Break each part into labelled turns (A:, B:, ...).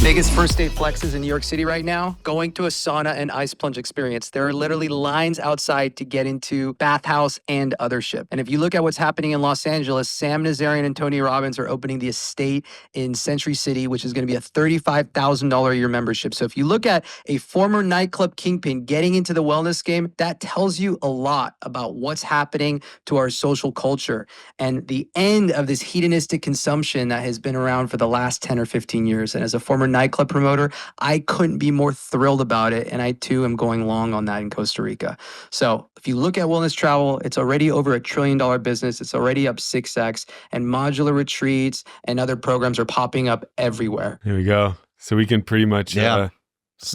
A: Biggest first day flexes in New York City right now, going to a sauna and ice plunge experience. There are literally lines outside to get into bathhouse and othership. And if you look at what's happening in Los Angeles, Sam Nazarian and Tony Robbins are opening the Estate in Century City, which is going to be a $35,000 a year membership. So if you look at a former nightclub kingpin getting into the wellness game, that tells you a lot about what's happening to our social culture and the end of this hedonistic consumption that has been around for the last 10 or 15 years. And as a former nightclub promoter, I couldn't be more thrilled about it. And I too am going long on that in Costa Rica. So if you look at wellness travel, it's already over $1 trillion business. It's already up 6x, and modular retreats and other programs are popping up everywhere.
B: There we go. So we can pretty much,
C: So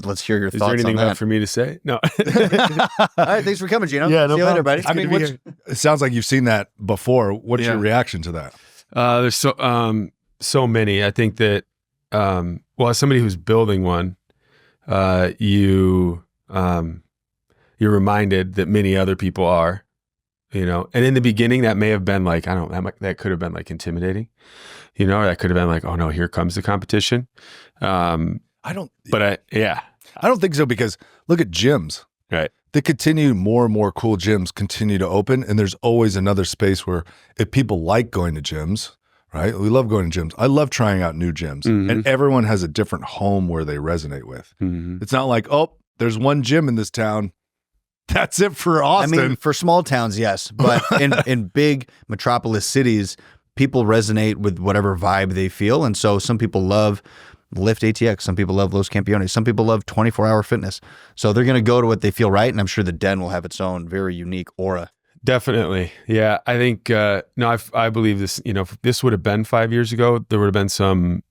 C: let's hear your thoughts on that.
B: Is there anything left for me to say? No.
C: All right, thanks for coming, Gino.
D: Yeah, no
C: See you later,
D: problem.
C: buddy.
D: I mean, it sounds like you've seen that before. What's your reaction to that?
B: There's so many. I think that, well, as somebody who's building one, you're reminded that many other people are, and in the beginning that may have been like, that could have been like intimidating, or that could have been like, oh no, here comes the competition.
D: I don't think so, because look at gyms.
B: Right.
D: They continue, more and more cool gyms continue to open, and there's always another space where if people like going to gyms, right? We love going to gyms. I love trying out new gyms, and everyone has a different home where they resonate with. It's not like, oh, there's one gym in this town. That's it for Austin.
C: I mean, for small towns, yes, but in big metropolis cities, people resonate with whatever vibe they feel, and so some people love Lift ATX, some people love Los Campeones, some people love 24-hour fitness. So they're going to go to what they feel right, and I'm sure the Den will have its own very unique aura.
B: Definitely. Yeah. I think, I believe this, if this would have been 5 years ago, there would have been some,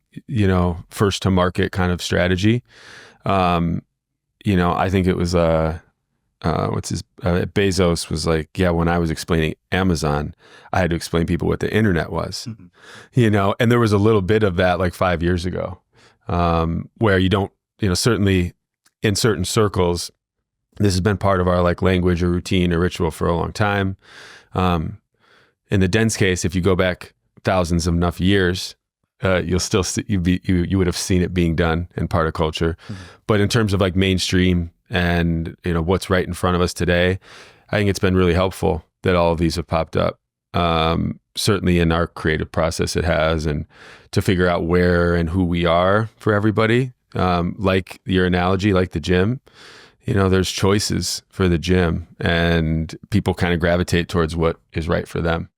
B: first to market kind of strategy. I think it was, Bezos was like, when I was explaining Amazon, I had to explain people what the internet was, and there was a little bit of that like 5 years ago, where you don't, certainly in certain circles, this has been part of our like language or routine or ritual for a long time. In the Den's case, if you go back thousands of enough years, you'll still see, you would have seen it being done in part of culture. But in terms of like mainstream and what's right in front of us today, I think it's been really helpful that all of these have popped up. Certainly in our creative process, it has, and to figure out where and who we are for everybody. Like your analogy, like the gym. There's choices for the gym, and people kind of gravitate towards what is right for them.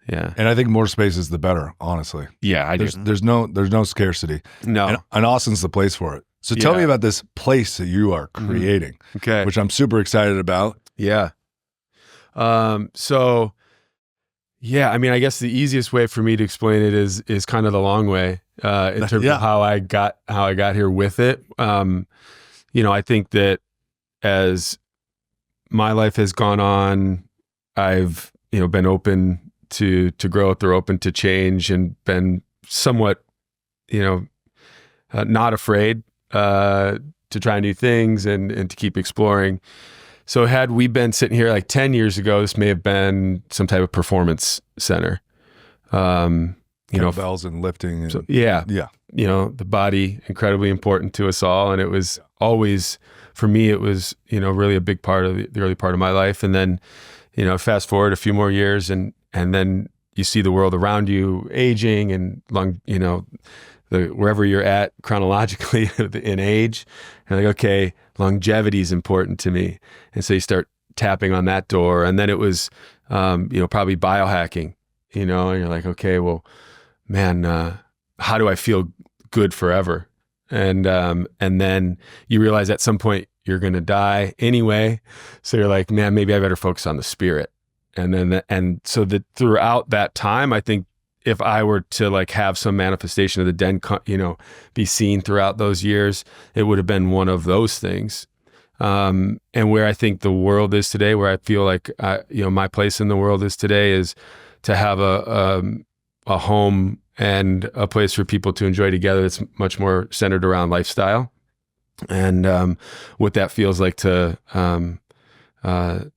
B: Yeah.
D: And I think more space is the better, honestly.
B: Yeah.
D: There's no scarcity.
B: No.
D: And Austin's the place for it. So tell me about this place that you are creating, which I'm super excited about.
B: Yeah. I guess the easiest way for me to explain it is kind of the long way, in terms of how I got here with it. I think that as my life has gone on, I've, been open to growth or open to change, and been somewhat, not afraid to try new things and to keep exploring. So had we been sitting here like 10 years ago, this may have been some type of performance center.
D: Kettlebells and lifting. And,
B: the body, incredibly important to us all. And it was always, for me, it was, really a big part of the early part of my life. And then, fast forward a few more years, and then you see the world around you aging and wherever you're at chronologically in age, and like, okay, longevity is important to me. And so you start tapping on that door. And then it was, probably biohacking, and you're like, okay, well, man, how do I feel good forever? And then you realize at some point you're going to die anyway. So you're like, man, maybe I better focus on the spirit. So throughout that time, I think if I were to like have some manifestation of the Den, be seen throughout those years, it would have been one of those things. And where I think the world is today, where I feel like, my place in the world is today, is to have a home and a place for people to enjoy together that's much more centered around lifestyle, and what that feels like to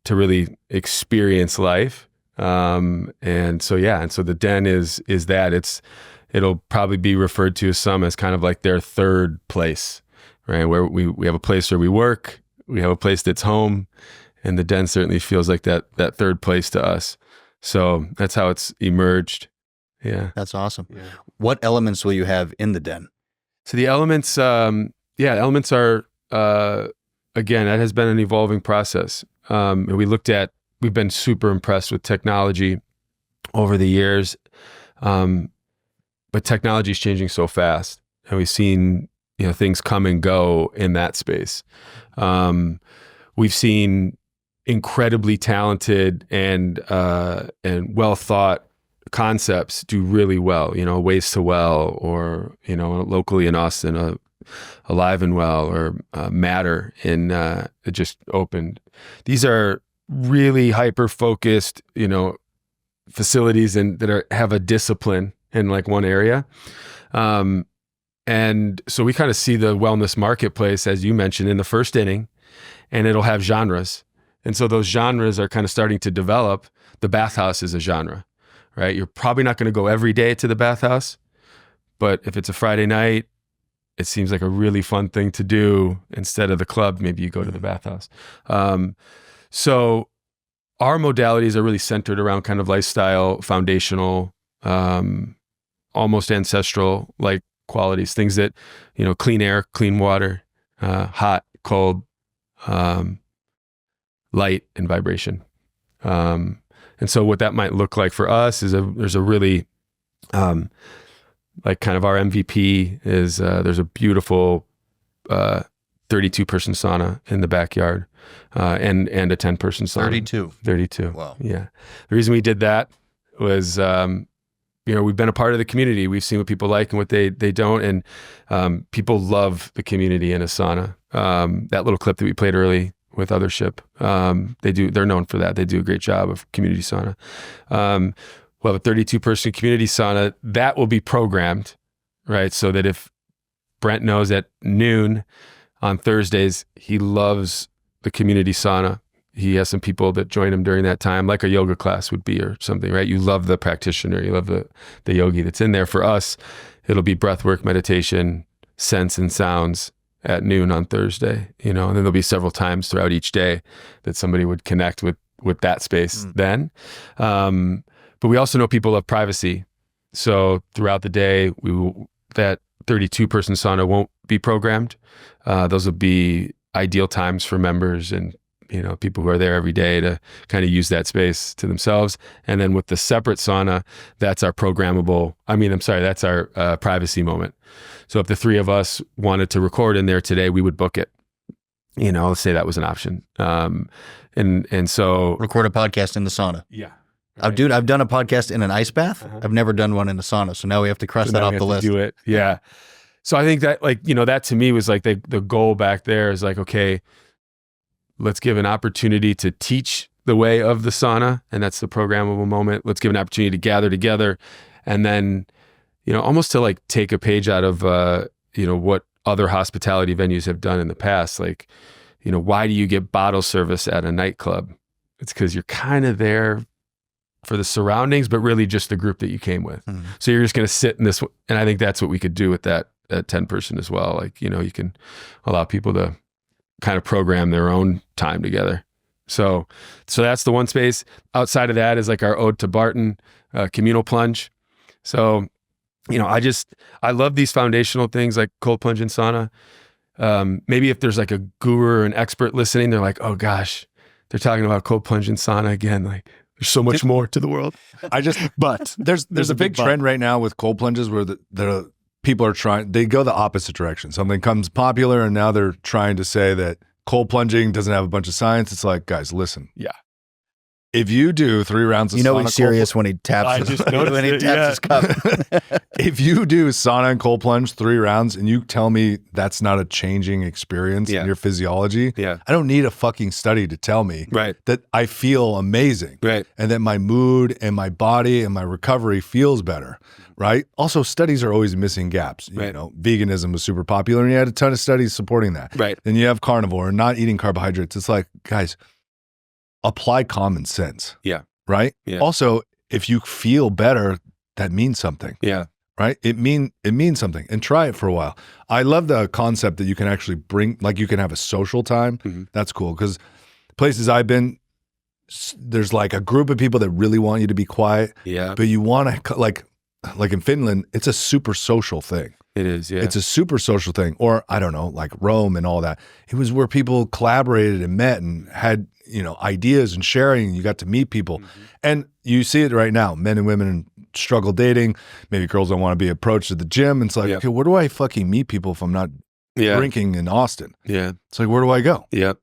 B: really experience life. And so the Den is that. it'll probably be referred to as some as kind of like their third place, right? Where we have a place where we work, we have a place that's home, and the den certainly feels like that third place to us. So that's how it's emerged. Yeah.
C: That's awesome. Yeah. What elements will you have in the den?
B: So the elements, elements are, again, that has been an evolving process. And we've been super impressed with technology over the years. But technology is changing so fast, and we've seen, things come and go in that space. We've seen incredibly talented and well thought concepts do really well, Waste to Well, or, locally in Austin, Alive and Well, or Matter it just opened. These are really hyper-focused, facilities that have a discipline in like one area. And so we kind of see the wellness marketplace, as you mentioned, in the first inning, and it'll have genres. And so those genres are kind of starting to develop. The bathhouse is a genre, right? You're probably not going to go every day to the bathhouse, but if it's a Friday night, it seems like a really fun thing to do. Instead of the club, maybe you go to the bathhouse. So our modalities are really centered around kind of lifestyle, foundational, almost ancestral like qualities, things that, clean air, clean water, hot, cold, light, and vibration. And so what that might look like for us is there's a really, like kind of our MVP is there's a beautiful 32-person sauna in the backyard, and a 10-person sauna. 32.
C: Wow.
B: Yeah. The reason we did that was, we've been a part of the community. We've seen what people like and what they don't. And people love the community in a sauna. That little clip that we played early with Othership, they're known for that. They do a great job of community sauna. We'll have a 32-person community sauna that will be programmed, right? So that if Brent knows at noon on Thursdays, he loves the community sauna, he has some people that join him during that time, like a yoga class would be or something, right? You love the practitioner, you love the yogi that's in there. For us, it'll be breath work, meditation, scents and sounds at noon on Thursday, and then there'll be several times throughout each day that somebody would connect with that space then. But we also know people love privacy. So throughout the day, that 32-person sauna won't be programmed. Those will be ideal times for members and people who are there every day to kind of use that space to themselves. And then with the separate sauna, that's our that's our privacy moment. So if the three of us wanted to record in there today, we would book it. Let's say that was an option. And so
C: record a podcast in the sauna.
B: Yeah.
C: Right. I've done a podcast in an ice bath. I've never done one in a sauna. So now we have to cross that off the list.
B: Do it. Yeah. So I think that that to me was like the goal back there is like, okay, let's give an opportunity to teach the way of the sauna. And that's the programmable moment. Let's give an opportunity to gather together. And then, almost to like take a page out of, what other hospitality venues have done in the past. Like, why do you get bottle service at a nightclub? It's because you're kind of there for the surroundings, but really just the group that you came with. Mm-hmm. So you're just going to sit in this, and I think that's what we could do with that 10-person as well. Like, you can allow people to kind of program their own time together. So that's the one space. Outside of that is like our Ode to Barton, communal plunge. So, I love these foundational things like cold plunge and sauna. Maybe if there's like a guru or an expert listening, they're like, oh gosh, they're talking about cold plunge and sauna again. Like, there's so much more to the world.
D: But there's a big trend right now with cold plunges where the people are they go the opposite direction. Something comes popular and now they're trying to say that cold plunging doesn't have a bunch of science. It's like, guys, listen.
B: Yeah.
D: If you do 3 rounds of sauna,
C: he's serious when he taps his cup.
D: If you do sauna and cold plunge 3 rounds and you tell me that's not a changing experience in your physiology, I don't need a fucking study to tell me that I feel amazing and that my mood and my body and my recovery feels better. Right. Also, studies are always missing gaps. Veganism was super popular and you had a ton of studies supporting that.
B: Right.
D: Then you have carnivore and not eating carbohydrates. It's like, guys, apply common sense.
B: Yeah.
D: Right.
B: Yeah.
D: Also, if you feel better, that means something.
B: Yeah.
D: right? It means something, and try it for a while. I love the concept that you can actually bring, like you can have a social time. That's cool, because places I've been, there's like a group of people that really want you to be quiet.
B: Yeah.
D: But you want to like in Finland, it's a super social thing.
B: It is, yeah.
D: It's a super social thing. Or I don't know, like Rome and all that. It was where people collaborated and met and had, ideas and sharing, and you got to meet people. And you see it right now, men and women struggle dating. Maybe girls don't want to be approached at the gym. And it's like, okay, where do I fucking meet people if I'm not drinking in Austin?
B: Yeah.
D: It's like, where do I go?
B: Yep.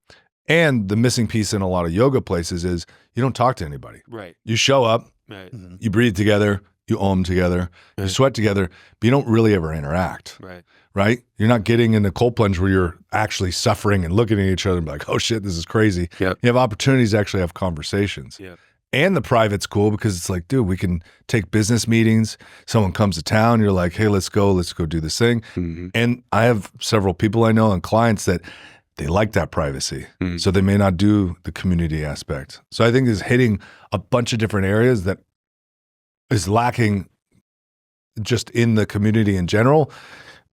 D: And the missing piece in a lot of yoga places is you don't talk to anybody.
B: Right.
D: You show up,
B: Right.
D: you breathe together, you om together, you sweat together, but you don't really ever interact.
B: Right.
D: Right? You're not getting in the cold plunge where you're actually suffering and looking at each other and be like, oh shit, this is crazy.
B: Yep.
D: You have opportunities to actually have conversations.
B: Yep.
D: And the private's cool because it's like, dude, we can take business meetings. Someone comes to town, you're like, hey, let's go do this thing. And I have several people I know and clients that they like that privacy. So they may not do the community aspect. So I think it's hitting a bunch of different areas that is lacking just in the community in general,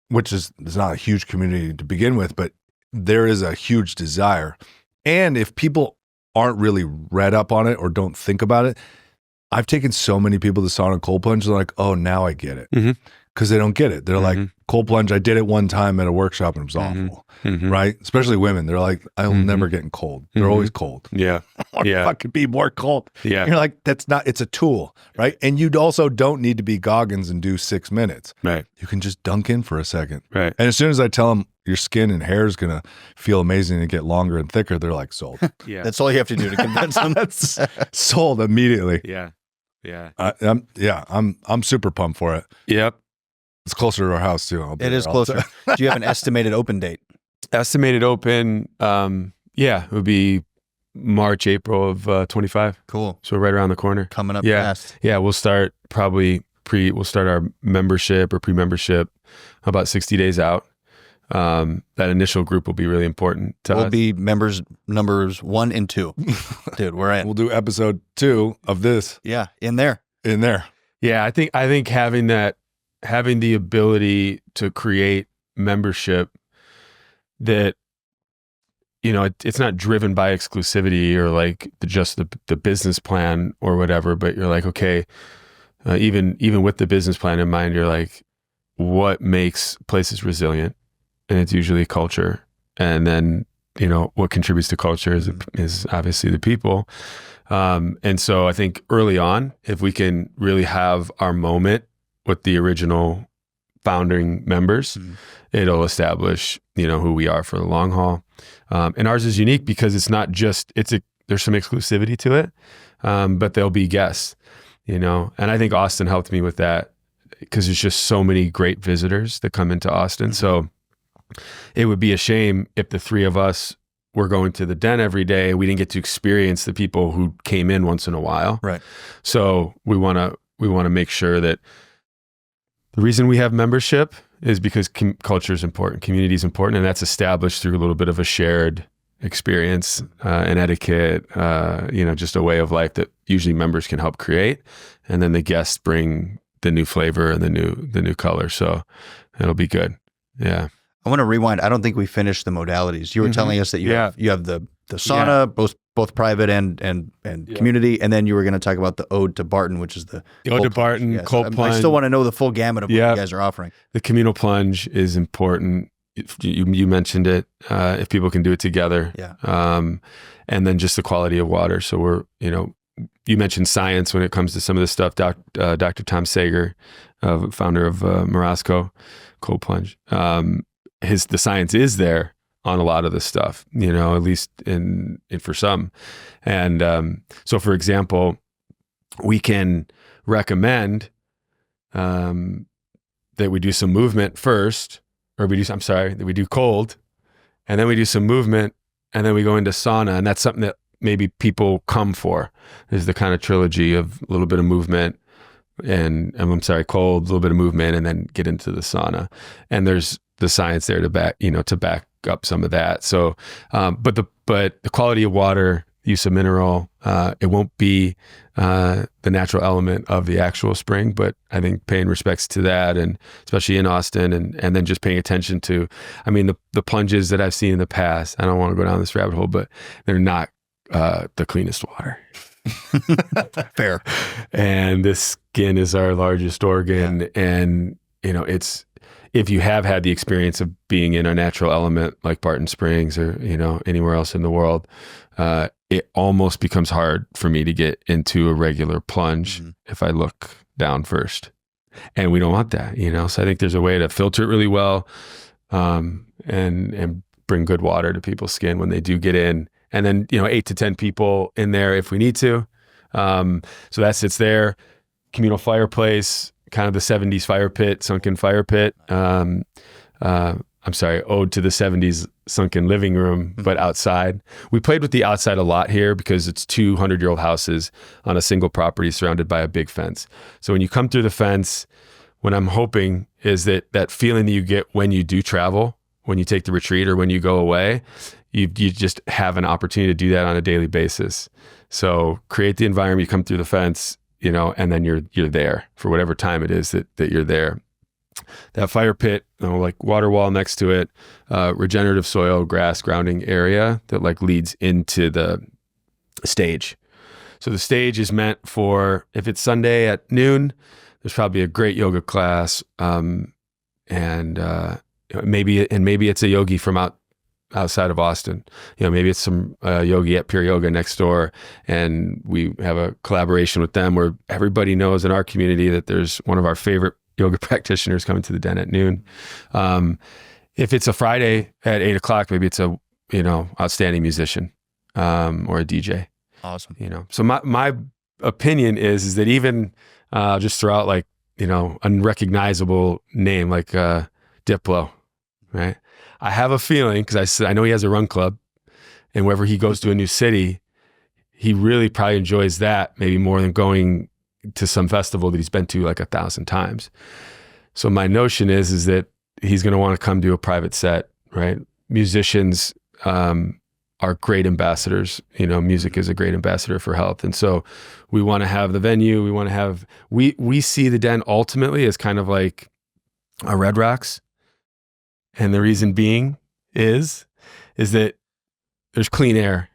D: which is not a huge community to begin with, but there is a huge desire. And if people aren't really read up on it or don't think about it, I've taken so many people to sauna and cold plunge, they're like, oh, now I get it. Because they don't get it. They're like, cold plunge, I did it one time at a workshop and it was awful. Right? Especially women. They're like, I'll never get in cold. They're always cold.
B: Yeah.
D: I want to fucking be more cold.
B: Yeah.
D: You're like, it's a tool, right? And you also don't need to be Goggins and do 6 minutes.
B: Right.
D: You can just dunk in for a second.
B: Right.
D: And as soon as I tell them your skin and hair is going to feel amazing and get longer and thicker, they're like, sold.
B: Yeah.
C: That's all you have to do to convince them.
D: That's sold immediately.
B: Yeah. Yeah.
D: I'm super pumped for it.
B: Yep.
D: It's closer to our house too.
C: It is closer. Do you have an estimated open date?
B: Estimated open, it would be March, April of 25.
C: Cool.
B: So right around the corner.
C: Coming up
B: Yeah.
C: fast.
B: Yeah, we'll start we'll start our membership or pre-membership about 60 days out. That initial group will be really important to us.
C: We'll be members numbers 1 and 2. Dude, we're in.
D: We'll do episode 2 of this
C: Yeah, in there.
B: Yeah, I think having the ability to create membership that, it's not driven by exclusivity or like just the business plan or whatever, but you're like, okay, even with the business plan in mind, you're like, what makes places resilient? And it's usually culture. And then, what contributes to culture is obviously the people. And so I think early on, if we can really have our moment with the original founding members, it'll establish, who we are for the long haul. And ours is unique because it's not just, there's some exclusivity to it, but there'll be guests, and I think Austin helped me with that because there's just so many great visitors that come into Austin. So it would be a shame if the three of us were going to the den every day and we didn't get to experience the people who came in once in a while.
C: Right.
B: So we want to make sure that the reason we have membership is because culture is important, community is important, and that's established through a little bit of a shared experience and etiquette, just a way of life that usually members can help create, and then the guests bring the new flavor and the new color. So it'll be good. Yeah.
C: I want to rewind. I don't think we finished the modalities. You were telling us that you have the sauna, both private and community, and then you were going to talk about the Ode to Barton, which is the
B: Ode to Barton,
C: yes.
B: cold plunge.
C: I still want to know the full gamut of what you guys are offering.
B: The communal plunge is important. You mentioned it. If people can do it together, and then just the quality of water. So we're you mentioned science when it comes to some of this stuff. Dr. Tom Sager, founder of Morasco Cold Plunge. The science is there on a lot of this stuff, at least in for some. And so, for example, we can recommend that we do some movement first, or that we do cold, and then we do some movement, and then we go into sauna. And that's something that maybe people come for, is the kind of trilogy of a little bit of movement cold, a little bit of movement, and then get into the sauna. And there's the science there to back up some of that. So, but the quality of water, use of mineral. It won't be the natural element of the actual spring, but I think paying respects to that, and especially in Austin, and then just paying attention to, I mean, the plunges that I've seen in the past. I don't want to go down this rabbit hole, but they're not the cleanest water.
C: Fair.
B: And the skin is our largest organ, and it's, if you have had the experience of being in a natural element like Barton Springs or anywhere else in the world, it almost becomes hard for me to get into a regular plunge if I look down first, and we don't want that. So I think there's a way to filter it really well, and bring good water to people's skin when they do get in, and then 8 to 10 people in there if we need to. So that sits there. Communal fireplace, kind of the 70s fire pit, sunken fire pit. I'm sorry, ode to the 70s sunken living room, but outside. We played with the outside a lot here because it's 200-year-old houses on a single property surrounded by a big fence. So when you come through the fence, what I'm hoping is that feeling that you get when you do travel, when you take the retreat or when you go away, you just have an opportunity to do that on a daily basis. So create the environment, you come through the fence, and then you're there for whatever time it is that you're there. That fire pit, like water wall next to it, regenerative soil, grass grounding area that like leads into the stage. So the stage is meant for, if it's Sunday at noon, there's probably a great yoga class, and maybe it's a yogi from outside of Austin. Maybe it's some yogi at Pure Yoga next door, and we have a collaboration with them where everybody knows in our community that there's one of our favorite yoga practitioners coming to the den at noon. If it's a Friday at 8 o'clock, maybe it's a outstanding musician or a DJ.
C: Awesome.
B: So my opinion is that even just throw out unrecognizable name like Diplo, right? I have a feeling, because I know he has a run club, and wherever he goes to a new city, he really probably enjoys that maybe more than going to some festival that he's been to like 1,000 times. So my notion is that he's going to want to come to a private set, right? Musicians are great ambassadors. Music is a great ambassador for health. And so we want to have the venue. We want to have, we see the den ultimately as kind of like a Red Rocks. And the reason being is that there's clean air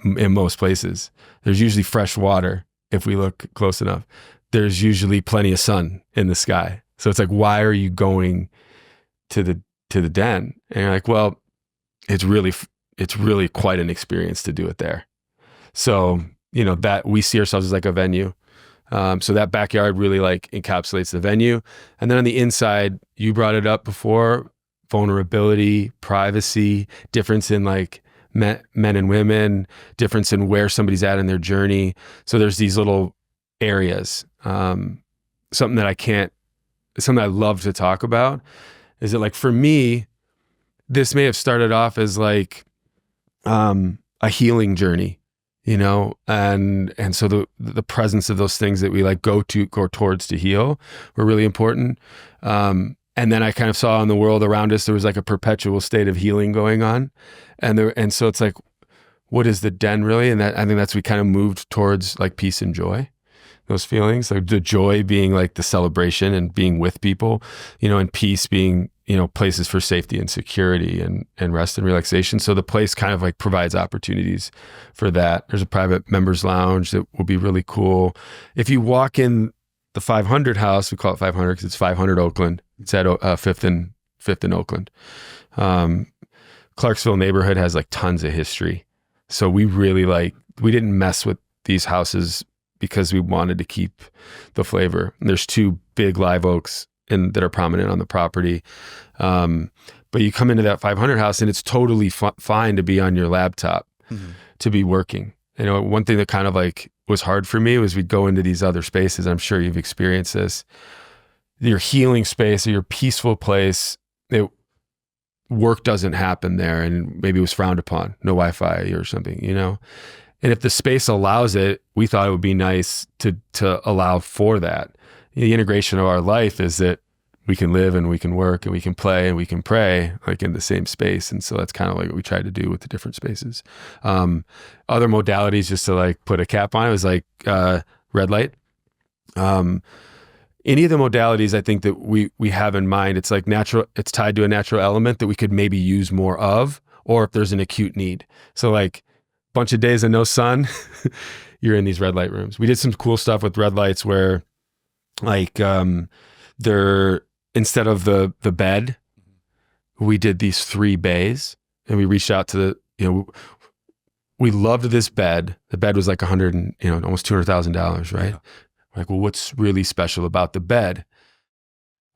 B: in most places. There's usually fresh water if we look close enough. There's usually plenty of sun in the sky. So it's like, why are you going to the den? And you're like, well, it's really quite an experience to do it there. So, that we see ourselves as like a venue. So that backyard really like encapsulates the venue. And then on the inside, you brought it up before, vulnerability, privacy, difference in like men and women, difference in where somebody's at in their journey. So there's these little areas. Something I love to talk about is that, like, for me, this may have started off as like a healing journey, and so the presence of those things that we like go towards to heal were really important. And then I kind of saw in the world around us, there was like a perpetual state of healing going on. And so it's like, what is the den really? And I think we kind of moved towards like peace and joy, those feelings, like the joy being like the celebration and being with people, and peace being, places for safety and security and rest and relaxation. So the place kind of like provides opportunities for that. There's a private members lounge that will be really cool. If you walk in the 500 house, we call it 500 because it's 500 Oakland. It's at 5th and Oakland. Clarksville neighborhood has like tons of history. So we really we didn't mess with these houses because we wanted to keep the flavor. And there's 2 big live oaks that are prominent on the property. But you come into that 500 house and it's totally fine to be on your laptop, to be working. One thing that kind of like was hard for me was we'd go into these other spaces. I'm sure you've experienced this. Your healing space or your peaceful place, work doesn't happen there, and maybe it was frowned upon, no Wi-Fi or something, And if the space allows it, we thought it would be nice to allow for that. The integration of our life is that we can live and we can work and we can play and we can pray like in the same space. And so that's kind of like what we tried to do with the different spaces. Other modalities, just to like put a cap on it, was like red light. Any of the modalities I think that we have in mind, it's like natural, it's tied to a natural element that we could maybe use more of, or if there's an acute need. So like a bunch of days of no sun, you're in these red light rooms. We did some cool stuff with red lights where like they're, instead of the bed, we did these 3 bays, and we reached out to the, you know, we loved this bed. The bed was like almost $200,000, right? Yeah. Like, well, what's really special about the bed?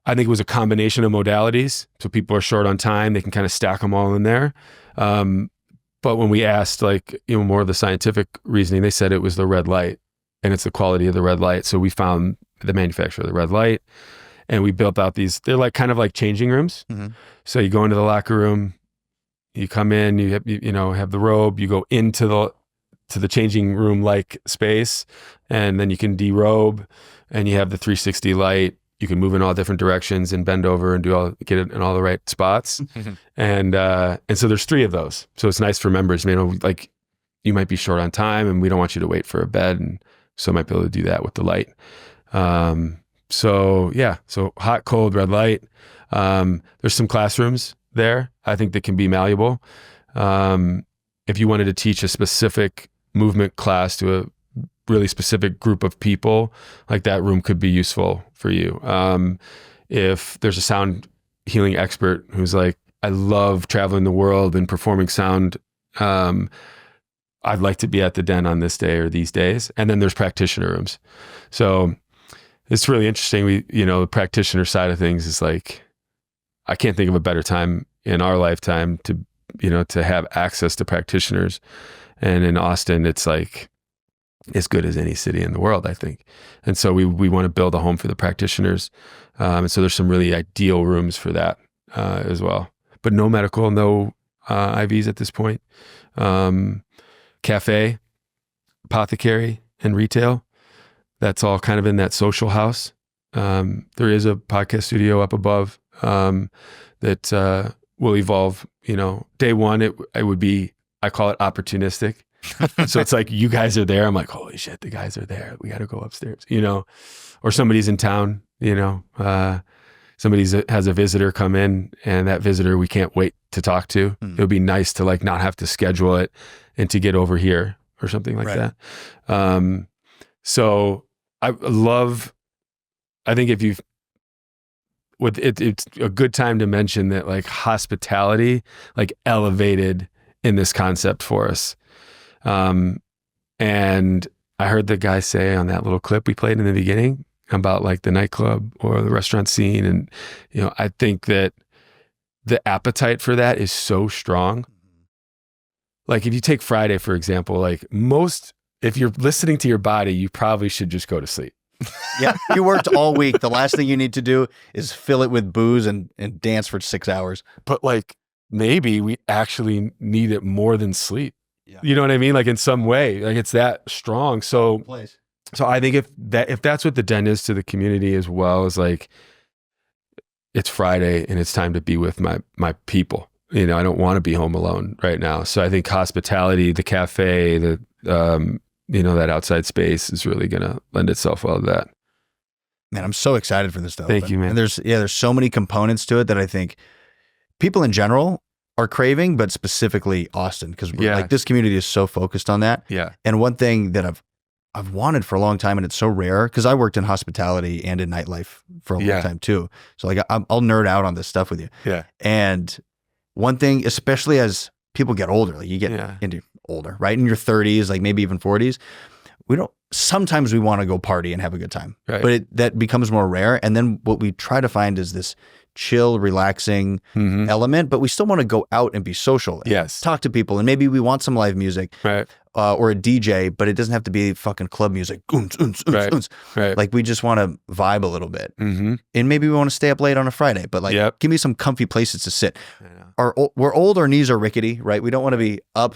B: I think it was a combination of modalities. So people are short on time, they can kind of stack them all in there. But when we asked like, you know, more of the scientific reasoning, they said it was the red light, and it's the quality of the red light. So we found the manufacturer of the red light, and we built out these, they're like kind of like changing rooms. Mm-hmm. So you go into the locker room, you come in, you have the robe, you go into the changing room like space, and then you can derobe, and you have the 360 light. You can move in all different directions and bend over and get it in all the right spots. And so there's 3 of those. So it's nice for members, like you might be short on time and we don't want you to wait for a bed. And so I might be able to do that with the light. So hot, cold, red light. There's some classrooms there, I think, that can be malleable. If you wanted to teach a specific movement class to a really specific group of people, like that room could be useful for you. If there's a sound healing expert who's like, I love traveling the world and performing sound, I'd like to be at the den on this day or these days. And then there's practitioner rooms. So it's really interesting. The practitioner side of things is like, I can't think of a better time in our lifetime to have access to practitioners. And in Austin, it's like as good as any city in the world, I think. And so we want to build a home for the practitioners. And so there's some really ideal rooms for that as well. But no medical, no IVs at this point. Cafe, apothecary, and retail. That's all kind of in that social house. There is a podcast studio up above that will evolve. Day one, it would be, I call it opportunistic. So it's like, you guys are there. I'm like, holy shit, the guys are there. We got to go upstairs, or somebody's in town, somebody has a visitor come in, and that visitor we can't wait to talk to. It would be nice to like not have to schedule it and to get over here or something like that. So I think it's a good time to mention that like hospitality, like elevated in this concept for us. And I heard the guy say on that little clip we played in the beginning about like the nightclub or the restaurant scene. And, I think that the appetite for that is so strong. Like if you take Friday, for example, like if you're listening to your body, you probably should just go to sleep.
C: Yeah, you worked all week. The last thing you need to do is fill it with booze and dance for 6 hours.
B: But like maybe we actually need it more than sleep. Yeah. You know what I mean? Like in some way, like it's that strong. So I think if that's what the den is to the community as well, is like it's Friday and it's time to be with my people. I don't want to be home alone right now. So I think hospitality, the cafe, that outside space is really going to lend itself well to that.
C: Man, I'm so excited for this stuff.
B: Thank you, man.
C: And there's so many components to it that I think people in general are craving, but specifically Austin, because like this community is so focused on that.
B: Yeah.
C: And one thing that I've wanted for a long time, and it's so rare, because I worked in hospitality and in nightlife for a long time too. So like I'll nerd out on this stuff with you.
B: Yeah.
C: And one thing, especially as people get older, like you get into older, right? In your 30s, like maybe even 40s, sometimes we want to go party and have a good time,
B: right.
C: But that becomes more rare. And then what we try to find is this chill, relaxing element, but we still want to go out and be social. And talk to people. And maybe we want some live music,
B: right.
C: Or a DJ, but it doesn't have to be fucking club music.
B: Right.
C: Like we just want to vibe a little bit. And maybe we want to stay up late on a Friday, but like give me some comfy places to sit. We're old, our knees are rickety, right? We don't want to be up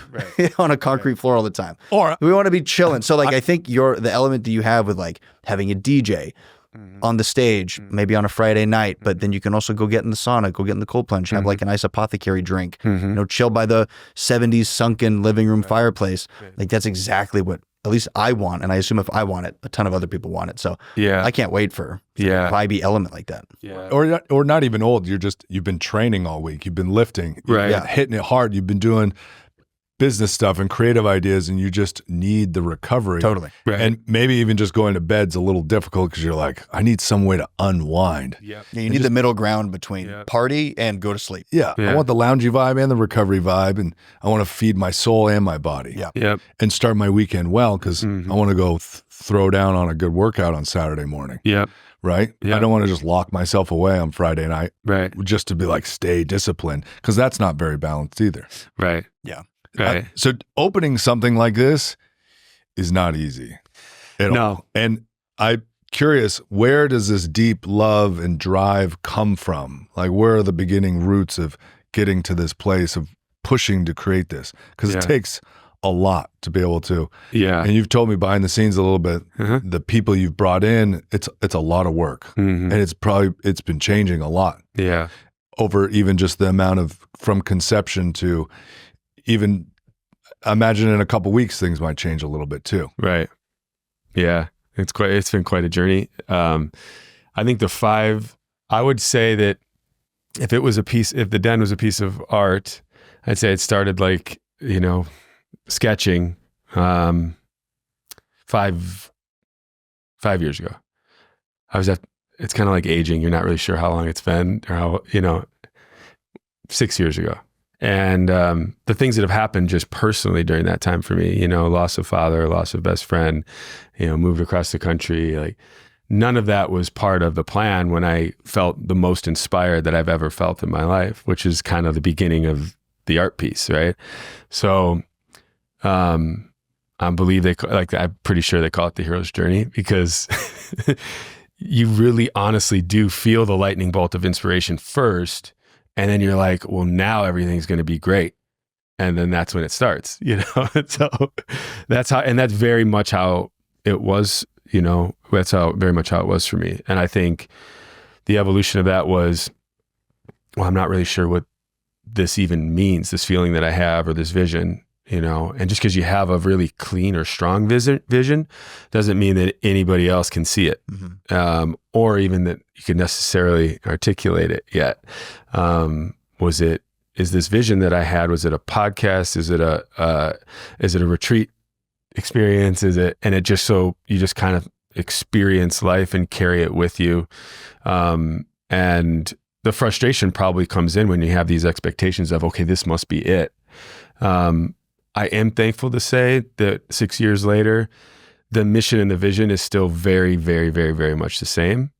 C: on a concrete floor all the time. Or we want to be chilling. So like I think the element that you have with like having a DJ, on the stage, maybe on a Friday night, but then you can also go get in the sauna, go get in the cold plunge, have like a nice apothecary drink, chill by the 70s sunken living room fireplace. Like that's exactly what at least I want. And I assume if I want it, a ton of other people want it. So I can't wait for a vibey element like that.
B: Yeah.
D: Or not even old. You've been training all week. You've been lifting,
B: right?
D: You've been hitting it hard. You've been doing business stuff and creative ideas, and you just need the recovery.
C: Totally.
B: Right.
D: And maybe even just going to bed's a little difficult because you're like, I need some way to unwind.
B: Yep.
C: Yeah, you need the middle ground between party and go to sleep.
D: Yeah, I want the loungy vibe and the recovery vibe, and I want to feed my soul and my body.
C: Yeah.
B: Yep.
D: And start my weekend well because I want to go throw down on a good workout on Saturday morning.
B: Yep.
D: Right?
B: Yep.
D: I don't want to just lock myself away on Friday night.
B: Right.
D: Just to be like, stay disciplined, because that's not very balanced either.
B: Right.
C: Yeah.
B: Right.
D: So opening something like this is not easy at all. And I'm curious, where does this deep love and drive come from? Like, where are the beginning roots of getting to this place of pushing to create this? Because it takes a lot to be able to.
B: Yeah.
D: And you've told me behind the scenes a little bit, the people you've brought in, it's a lot of work. And it's been changing a lot.
B: Yeah.
D: Over even just the amount of, from conception to even, imagine in a couple of weeks, things might change a little bit too.
B: Right. Yeah. It's been quite a journey. I think I would say that if the den was a piece of art, I'd say it started like, sketching, 5 years ago. It's kind of like aging. You're not really sure how long it's been or how, 6 years ago. And the things that have happened just personally during that time for me, loss of father, loss of best friend, moved across the country, like none of that was part of the plan when I felt the most inspired that I've ever felt in my life, which is kind of the beginning of the art piece, right? So I believe I'm pretty sure they call it the hero's journey because you really honestly do feel the lightning bolt of inspiration first. And then you're like, well, now everything's going to be great. And then that's when it starts, So that's very much how it was, that's very much how it was for me. And I think the evolution of that was, well, I'm not really sure what this even means, this feeling that I have or this vision, and just because you have a really clean or strong vision doesn't mean that anybody else can see it, or even that you can necessarily articulate it yet. Is this vision that I had, was it a podcast? Is it a retreat experience? And it just, so you just kind of experience life and carry it with you. And the frustration probably comes in when you have these expectations of, okay, this must be it. I am thankful to say that 6 years later, the mission and the vision is still very, very, very, very much the same.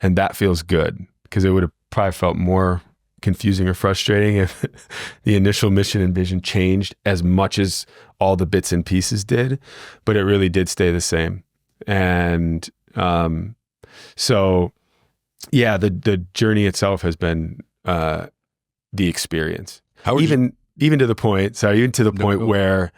B: And that feels good because it would have probably felt more confusing or frustrating if the initial mission and vision changed as much as all the bits and pieces did, but it really did stay the same. And so, yeah, the journey itself has been the experience. Even to the point where,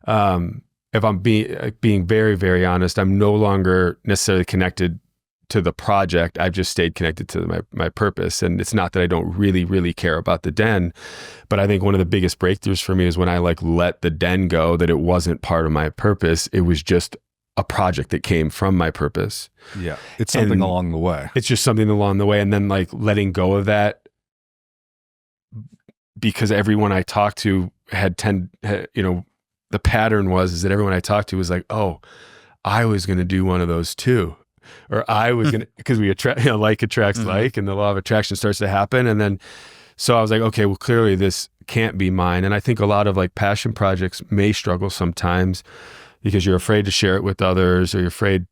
B: if I'm being very, very honest, I'm no longer necessarily connected to the project. I've just stayed connected to my purpose. And it's not that I don't really, really care about the den, but I think one of the biggest breakthroughs for me is when I let the den go, that it wasn't part of my purpose. It was just a project that came from my purpose.
D: Yeah. It's something along the way.
B: It's just something along the way. And then letting go of that, because everyone I talked to the pattern is that everyone I talked to was like, oh, I was going to do one of those too. Or I was going to, because we attract, like attracts like, and the law of attraction starts to happen. And then, so I was like, okay, well, clearly this can't be mine. And I think a lot of passion projects may struggle sometimes because you're afraid to share it with others or you're afraid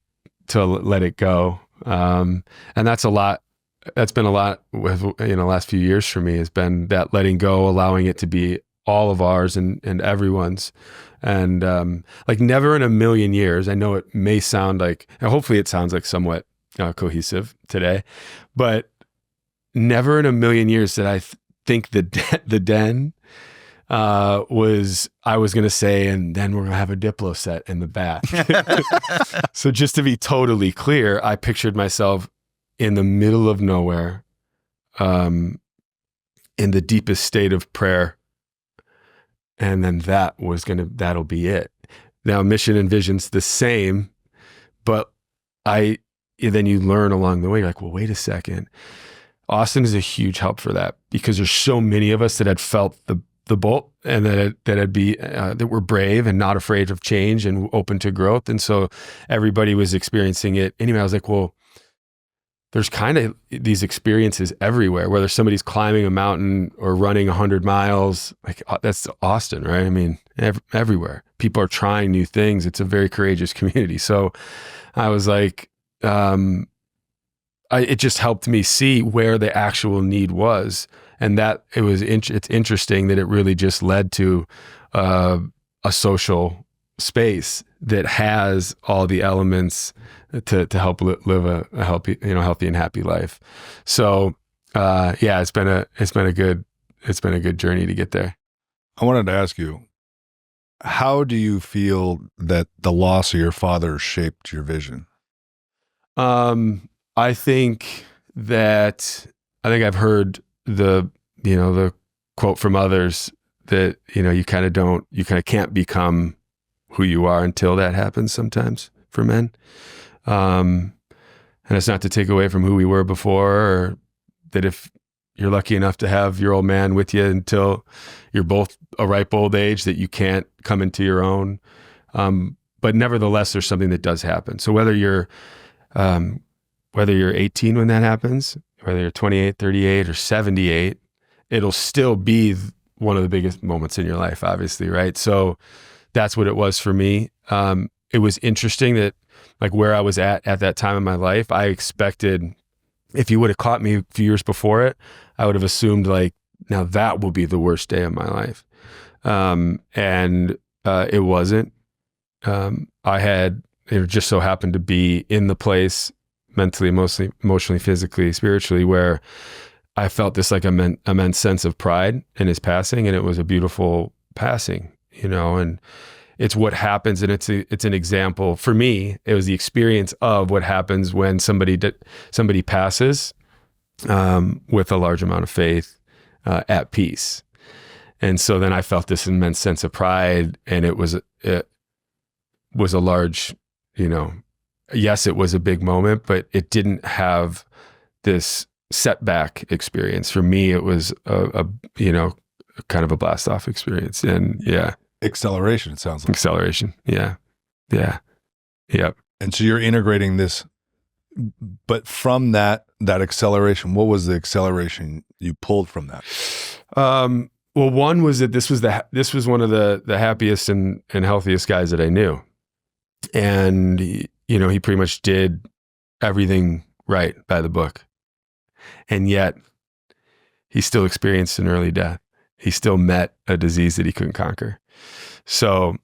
B: to let it go. And that's been a lot with, last few years for me has been that letting go, allowing it to be all of ours and everyone's. And never in a million years, I know it may sound like, and hopefully it sounds like somewhat cohesive today, but never in a million years did I think the den was I was going to say, and then we're going to have a Diplo set in the back. So just to be totally clear, I pictured myself in the middle of nowhere, in the deepest state of prayer. And then that'll be it. Now, mission and vision's the same, but then you learn along the way, you're like, well, wait a second. Austin is a huge help for that, because there's so many of us that had felt the bolt, and that were brave and not afraid of change and open to growth. And so everybody was experiencing it. Anyway, I was like, well, there's kind of these experiences everywhere, whether somebody's climbing a mountain or running 100 miles, like that's Austin, right? I mean, everywhere. People are trying new things. It's a very courageous community. So I was like, it just helped me see where the actual need was. And that it's interesting that it really just led to a social space that has all the elements to help live a healthy and happy life. So it's been a good journey to get there.
D: I wanted to ask you, how do you feel that the loss of your father shaped your vision?
B: I think I've heard the quote from others that, you kind of can't become who you are until that happens sometimes for men. And it's not to take away from who we were before, or that if you're lucky enough to have your old man with you until you're both a ripe old age, that you can't come into your own. But nevertheless, there's something that does happen. So whether you're 18 when that happens, whether you're 28, 38, or 78, it'll still be one of the biggest moments in your life, obviously, right? So that's what it was for me. It was interesting that, like, where I was at that time in my life, I expected, if you would have caught me a few years before it, I would have assumed, like, now that will be the worst day of my life. And it wasn't. I had, just so happened to be in the place mentally, emotionally, physically, spiritually, where I felt this like immense sense of pride in his passing, and it was a beautiful passing, and it's what happens. And it's an example for me. It was the experience of what happens when somebody passes with a large amount of faith, at peace. And so then I felt this immense sense of pride, and it was a large, yes, it was a big moment, but it didn't have this setback experience. For me, it was a kind of a blast off experience. And
D: acceleration, it sounds like.
B: Acceleration. Yeah.
D: And so you're integrating this, but from that acceleration, what was the acceleration you pulled from that?
B: Well, one was that this was one of the happiest and healthiest guys that I knew. And he pretty much did everything right by the book. And yet he still experienced an early death. He still met a disease that he couldn't conquer. So,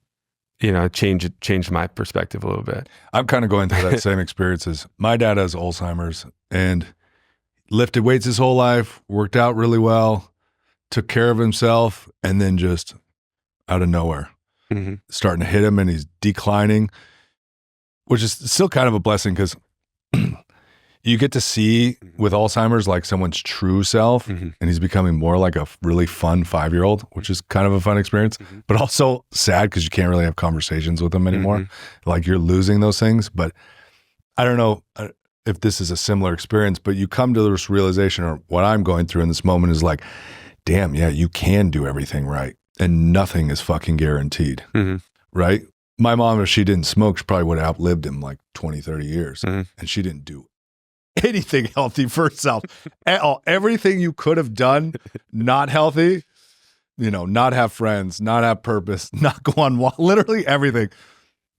B: it changed my perspective a little bit.
D: I'm kind of going through that same experiences. My dad has Alzheimer's and lifted weights his whole life, worked out really well, took care of himself, and then just out of nowhere, starting to hit him, and he's declining, which is still kind of a blessing, because you get to see with Alzheimer's like someone's true self, and he's becoming more like a really fun 5-year-old, which is kind of a fun experience, but also sad because you can't really have conversations with him anymore. Like, you're losing those things. But I don't know if this is a similar experience, but you come to this realization, or what I'm going through in this moment is like, damn, yeah, you can do everything right, and nothing is fucking guaranteed, right? My mom, if she didn't smoke, she probably would have outlived him like 20, 30 years, and she didn't do anything healthy for herself at all. Everything you could have done not healthy, not have friends, not have purpose, not go on walk, literally everything.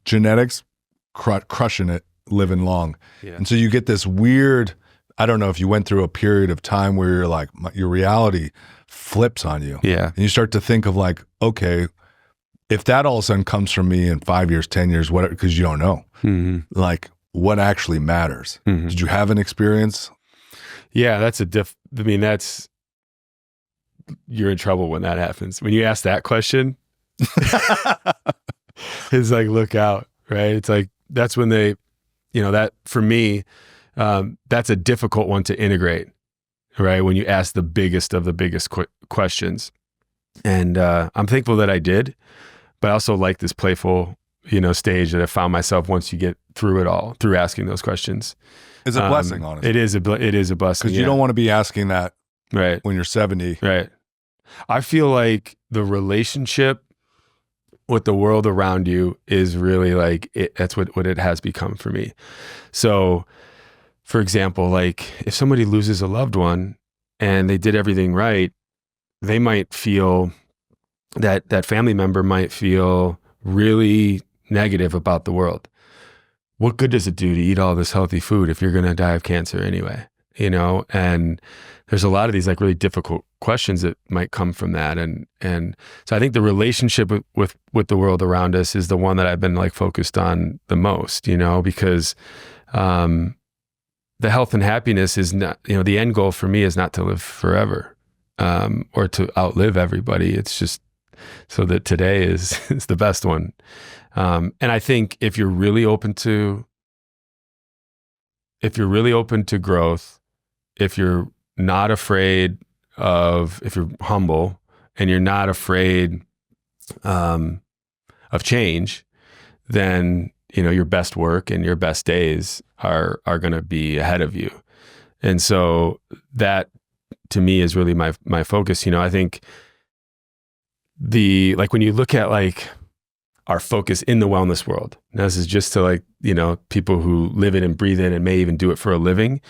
D: Genetics, crushing it, living long. Yeah. And so you get this weird, I don't know if you went through a period of time where you're like, your reality flips on you. Yeah. And you start to think of like, okay, if that all of a sudden comes from me in 5 years, 10 years, whatever, because you don't know, like, what actually matters. Did you have an experience?
B: Yeah, that's you're in trouble when that happens. When you ask that question, it's like, look out, right? It's like, that's when they, that for me, that's a difficult one to integrate, right? When you ask the biggest of the biggest questions. And I'm thankful that I did, but I also like this playful, stage that I found myself once you get through it all, through asking those questions.
D: It's a blessing, honestly.
B: It is a blessing.
D: Because you don't want to be asking that
B: right
D: when you're 70.
B: Right. I feel like the relationship with the world around you is really like that's what it has become for me. So, for example, like if somebody loses a loved one and they did everything right, they might feel that family member might feel really negative about the world. What good does it do to eat all this healthy food if you're going to die of cancer anyway? And there's a lot of these like really difficult questions that might come from that. And so I think the relationship with the world around us is the one that I've been like focused on the most, because the health and happiness is not, the end goal for me is not to live forever or to outlive everybody. It's just so that today is the best one. And I think if you're really open to growth, if you're not afraid if you're humble and you're not afraid of change, then your best work and your best days are going to be ahead of you. And so that to me is really my focus. I think when you look at like our focus in the wellness world, now this is just to like, people who live it and breathe it and may even do it for a living.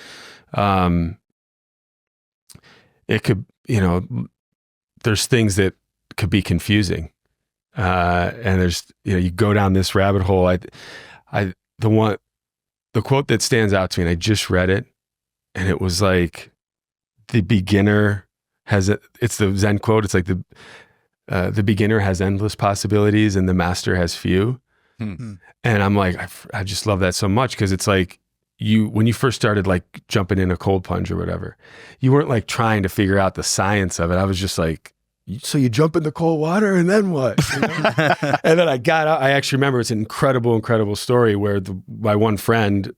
B: It could, there's things that could be confusing. And there's, you go down this rabbit hole. The quote that stands out to me, and I just read it, and it was like, the beginner it's the Zen quote. It's like the beginner has endless possibilities and the master has few. And I'm like, I just love that so much. Cause it's like when you first started like jumping in a cold plunge or whatever, you weren't like trying to figure out the science of it. I was just like, so you jump in the cold water and then what? And then I got out. I actually remember it's an incredible story where my one friend,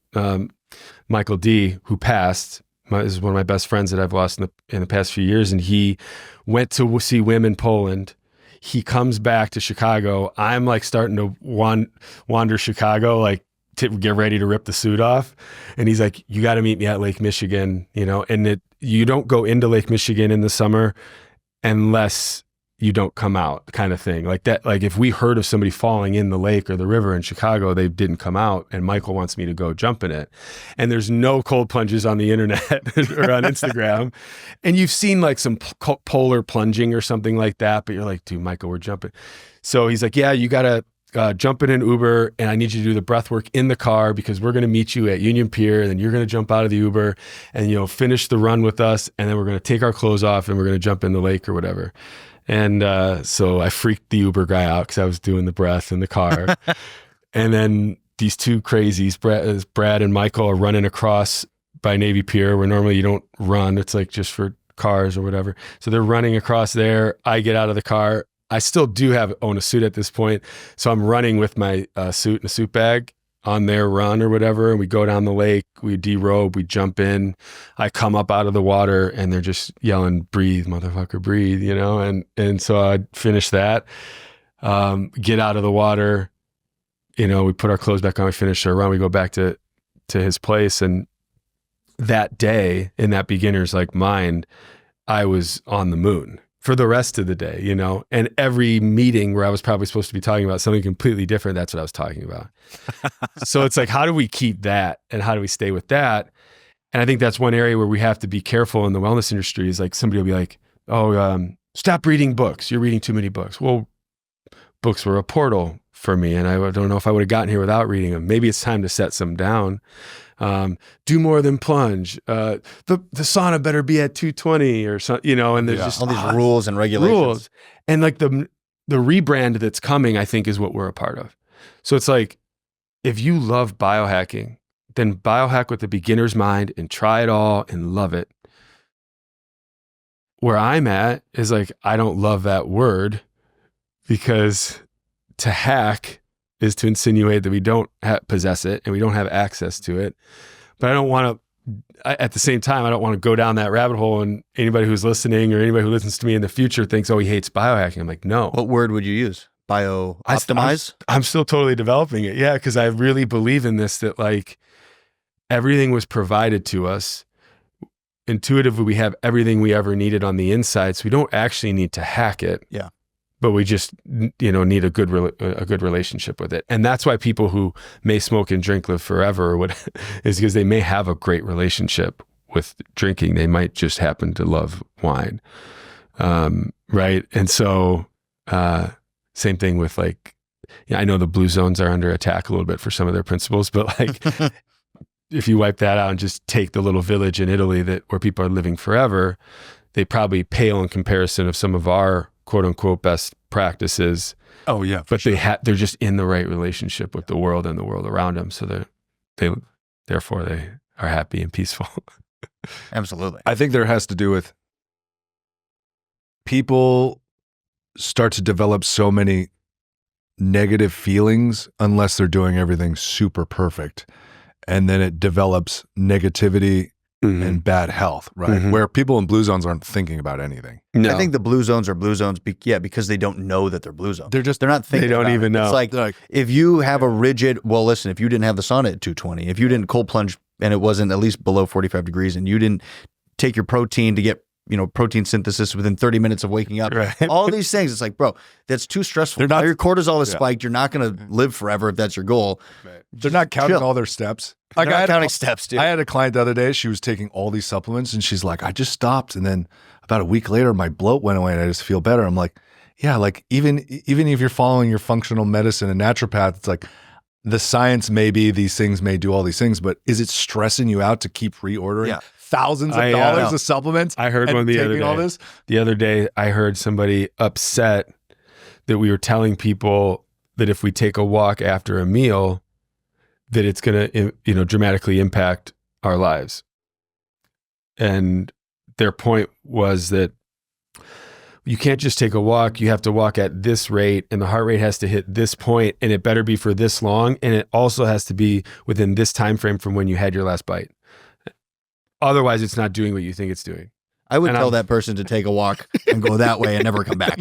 B: Michael D, who passed, is one of my best friends that I've lost in the past few years. And he went to see WIM in Poland. He comes back to Chicago. I'm like starting to wander Chicago, like to get ready to rip the suit off. And he's like, you got to meet me at Lake Michigan, and you don't go into Lake Michigan in the summer unless you don't come out, kind of thing. Like that, like if we heard of somebody falling in the lake or the river in Chicago, they didn't come out, and Michael wants me to go jump in it. And there's no cold plunges on the internet or on Instagram. And you've seen like some polar plunging or something like that, but you're like, dude, Michael, we're jumping. So he's like, yeah, you got to jump in an Uber, and I need you to do the breath work in the car because we're going to meet you at Union Pier, and then you're going to jump out of the Uber and, finish the run with us. And then we're going to take our clothes off and we're going to jump in the lake or whatever. And so I freaked the Uber guy out because I was doing the breath in the car. And then these two crazies, Brad and Michael, are running across by Navy Pier, where normally you don't run. It's like just for cars or whatever. So they're running across there. I get out of the car. I still do own a suit at this point. So I'm running with my suit and a suit bag on their run or whatever. And we go down the lake, we derobe, we jump in. I come up out of the water and they're just yelling, breathe, motherfucker, breathe, And so I finish that, get out of the water, we put our clothes back on, we finish our run, we go back to his place. And that day in that beginner's like mind, I was on the moon for the rest of the day, and every meeting where I was probably supposed to be talking about something completely different, that's what I was talking about. So it's like, how do we keep that and how do we stay with that? And I think that's one area where we have to be careful in the wellness industry is like somebody will be like, stop reading books. You're reading too many books. Well, books were a portal for me, and I don't know if I would have gotten here without reading them. Maybe it's time to set some down. Do more than plunge. The sauna better be at 220 or something, and there's just
C: all these rules and regulations.
B: And like the rebrand that's coming, I think is what we're a part of. So it's like, if you love biohacking, then biohack with the beginner's mind and try it all and love it. where I'm at is like, I don't love that word, because to hack is to insinuate that we don't possess it and we don't have access to it. But I don't want to, at the same time, I don't want to go down that rabbit hole, and anybody who's listening or anybody who listens to me in the future thinks, oh, he hates biohacking. I'm like, no.
C: What word would you use? Bio-optimize?
B: I'm still totally developing it. Yeah, because I really believe in this, that like everything was provided to us. Intuitively, we have everything we ever needed on the inside, so we don't actually need to hack it.
C: Yeah.
B: But we just, need a good relationship with it. And that's why people who may smoke and drink live forever or what is because they may have a great relationship with drinking. They might just happen to love wine. Right. And so, same thing with like, I know the blue zones are under attack a little bit for some of their principles, but like, if you wipe that out and just take the little village in Italy where people are living forever, they probably pale in comparison of some of our quote unquote best practices.
D: Oh yeah.
B: But they're just in the right relationship with the world and the world around them. So therefore they are happy and peaceful.
C: Absolutely.
D: I think there has to do with people start to develop so many negative feelings unless they're doing everything super perfect. And then it develops negativity and bad health, right? Where people in blue zones aren't thinking about anything.
B: No.
C: I think the blue zones are blue zones, because they don't know that they're blue zones. They're not thinking.
B: They don't even know.
C: It's like if you have a rigid, well, listen, if you didn't have the sauna at 220, if you didn't cold plunge and it wasn't at least below 45 degrees, and you didn't take your protein to get protein synthesis within 30 minutes of waking up,
B: right.
C: All these things, it's like, bro, that's too stressful. Your cortisol is spiked. You're not going to live forever if that's your goal.
D: Right. They're not counting all their steps.
C: Like I had counting steps, dude.
D: I had a client the other day. She was taking all these supplements, and she's like, I just stopped, and then about a week later, my bloat went away, and I just feel better. I'm like, yeah, like even if you're following your functional medicine and naturopath, it's like the science may be these things may do all these things, but is it stressing you out to keep reordering thousands of dollars of supplements?
B: I heard one the other day.
D: All this?
B: The other day, I heard somebody upset that we were telling people that if we take a walk after a meal, that it's going to, dramatically impact our lives. And their point was that you can't just take a walk. You have to walk at this rate, and the heart rate has to hit this point, and it better be for this long. And it also has to be within this time frame from when you had your last bite. Otherwise, it's not doing what you think it's doing.
C: I would tell that person to take a walk and go that way and never come back.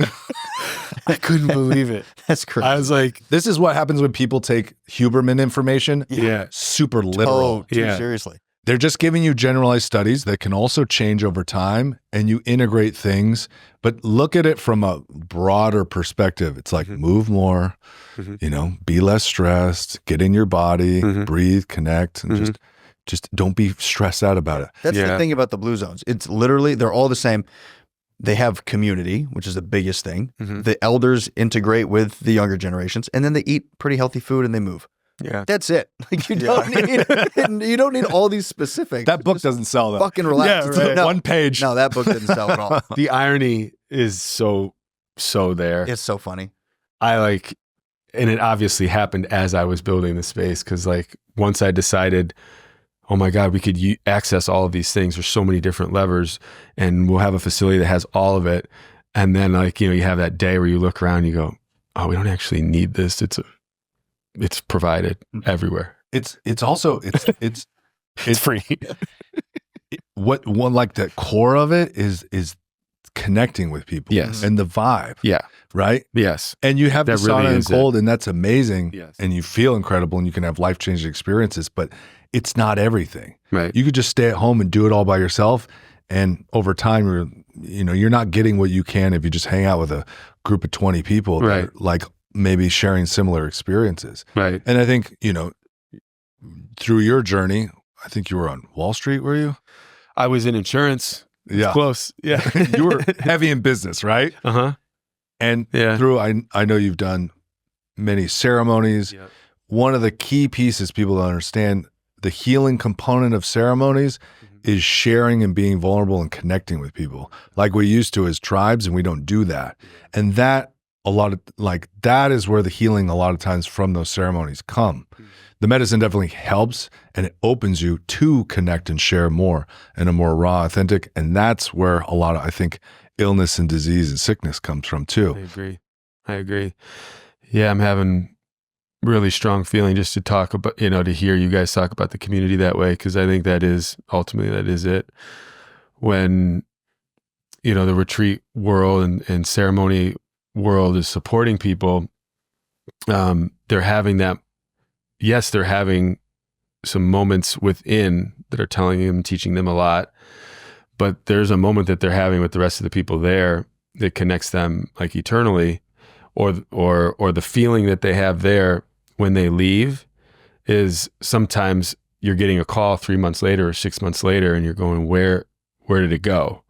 B: I couldn't believe it.
C: That's crazy.
B: I was like,
D: this is what happens when people take Huberman information super literal.
C: Seriously.
D: They're just giving you generalized studies that can also change over time, and you integrate things, but look at it from a broader perspective. It's like move more, be less stressed, get in your body, breathe, connect, and just don't be stressed out about it.
C: That's the thing about the blue zones. It's literally, they're all the same. They have community, which is the biggest thing. The elders integrate with the younger generations, and then they eat pretty healthy food and they move.
B: Yeah,
C: that's it. Like you don't need all these specifics.
D: That book doesn't sell that.
C: Fucking relax.
D: Yeah, right. No, one page.
C: No, that book didn't sell at all.
B: The irony is so there.
C: It's so funny.
B: And it obviously happened as I was building the space, because like once I decided, oh my God, we could access all of these things. There's so many different levers, and we'll have a facility that has all of it. And then you have that day where you look around and you go, oh, we don't actually need this. It's provided everywhere.
D: It's
B: free.
D: What one, like the core of it is connecting with people.
B: Yes.
D: And the vibe.
B: Yeah.
D: Right?
B: Yes.
D: And you have the sauna
B: really
D: and cold, and that's amazing.
B: Yes.
D: And you feel incredible, and you can have life-changing experiences, but it's not everything.
B: Right.
D: You could just stay at home and do it all by yourself. And over time, you're not getting what you can if you just hang out with a group of 20 people that are, like, maybe sharing similar experiences.
B: Right.
D: And I think, through your journey, I think you were on Wall Street, were you?
B: I was in insurance.
D: Yeah.
B: Close. Yeah.
D: You were heavy in business, right?
B: Uh-huh.
D: And through, I know you've done many ceremonies.
B: Yep.
D: One of the key pieces people don't understand, the healing component of ceremonies is sharing and being vulnerable and connecting with people like we used to as tribes, and we don't do that. And that that is where the healing a lot of times from those ceremonies come. the medicine definitely helps, and it opens you to connect and share more in a more raw, authentic. And that's where a lot of, I think, illness and disease and sickness comes from too.
B: I agree. Yeah, I'm having really strong feeling just to talk about, to hear you guys talk about the community that way, because I think that is it. When, the retreat world and ceremony world is supporting people, they're having that, yes, they're having some moments within that are telling them, teaching them a lot, but there's a moment that they're having with the rest of the people there that connects them like eternally, or the feeling that they have there when they leave is sometimes you're getting a call 3 months later or 6 months later and you're going, where did it go?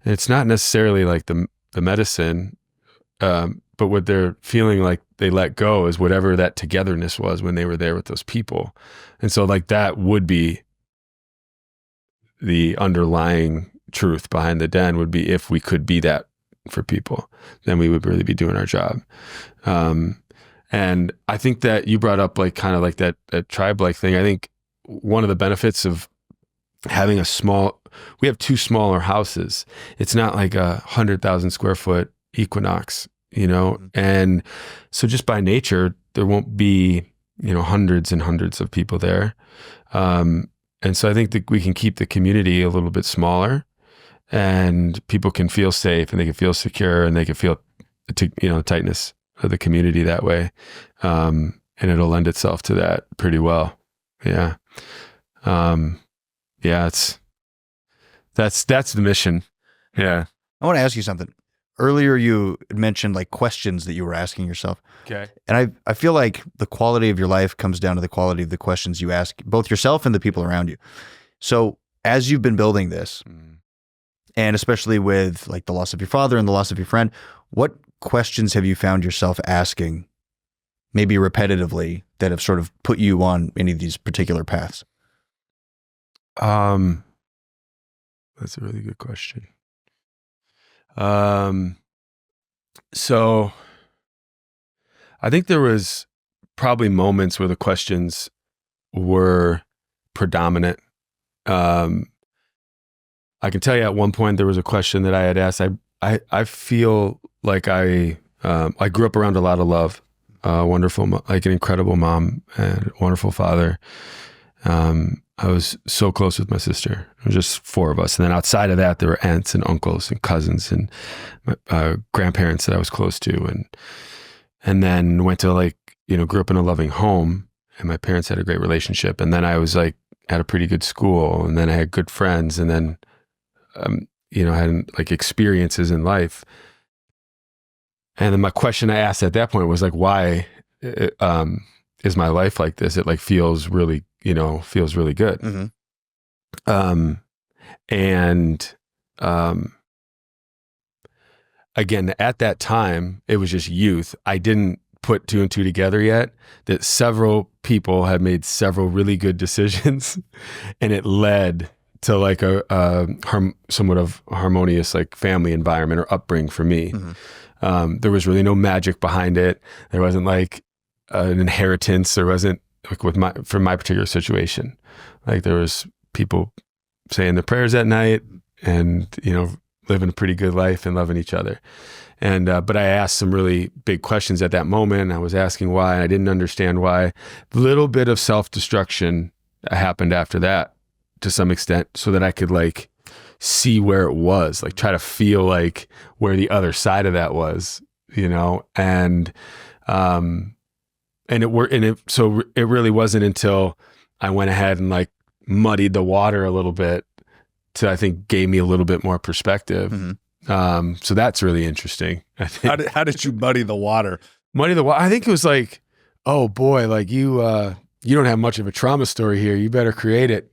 B: And it's not necessarily like the medicine, but what they're feeling like they let go is whatever that togetherness was when they were there with those people. And so like that would be the underlying truth behind the den, would be if we could be that for people, then we would really be doing our job. And I think that you brought up like kind of like that tribe-like thing. I think one of the benefits of having we have 2 smaller houses. It's not like 100,000 square foot Equinox, and so just by nature, there won't be, hundreds and hundreds of people there. And so I think that we can keep the community a little bit smaller, and people can feel safe and they can feel secure and they can feel, tightness of the community that way. And it'll lend itself to that pretty well. Yeah. Yeah, that's the mission. Yeah.
C: I want to ask you something. Earlier, you mentioned like questions that you were asking yourself.
B: Okay.
C: And I feel like the quality of your life comes down to the quality of the questions you ask both yourself and the people around you. So as you've been building this, and especially with like the loss of your father and the loss of your friend, what questions have you found yourself asking, maybe repetitively, that have sort of put you on any of these particular paths?
B: That's a really good question. So I think there was probably moments where the questions were predominant. I can tell you at one point there was a question that I had asked. I feel like I grew up around a lot of love, wonderful, like an incredible mom and wonderful father. I was so close with my sister. It was just 4 of us. And then outside of that, there were aunts and uncles and cousins and my, grandparents that I was close to. And then went to grew up in a loving home, and my parents had a great relationship. And then I was like, had a pretty good school, and then I had good friends, and then, had like experiences in life. And then my question I asked at that point was like, why is my life like this? It like feels really good.
C: Mm-hmm.
B: Again, at that time, it was just youth. I didn't put 2 and 2 together yet, that several people had made several really good decisions, and it led to like somewhat of a harmonious like family environment or upbringing for me.
C: Mm-hmm.
B: There was really no magic behind it. There wasn't like an inheritance. There wasn't like for my particular situation. Like there was people saying the prayers at night and, living a pretty good life and loving each other. And, but I asked some really big questions at that moment. I was asking why, and I didn't understand why. A little bit of self-destruction happened after that to some extent, so that I could like see where it was, like try to feel like where the other side of that was, and so it really wasn't until I went ahead and like muddied the water a little bit to, I think, gave me a little bit more perspective.
C: Mm-hmm.
B: So that's really interesting. I think.
D: How did you muddy the water?
B: Muddy the water. I think it was like, oh boy, like you don't have much of a trauma story here. You better create it,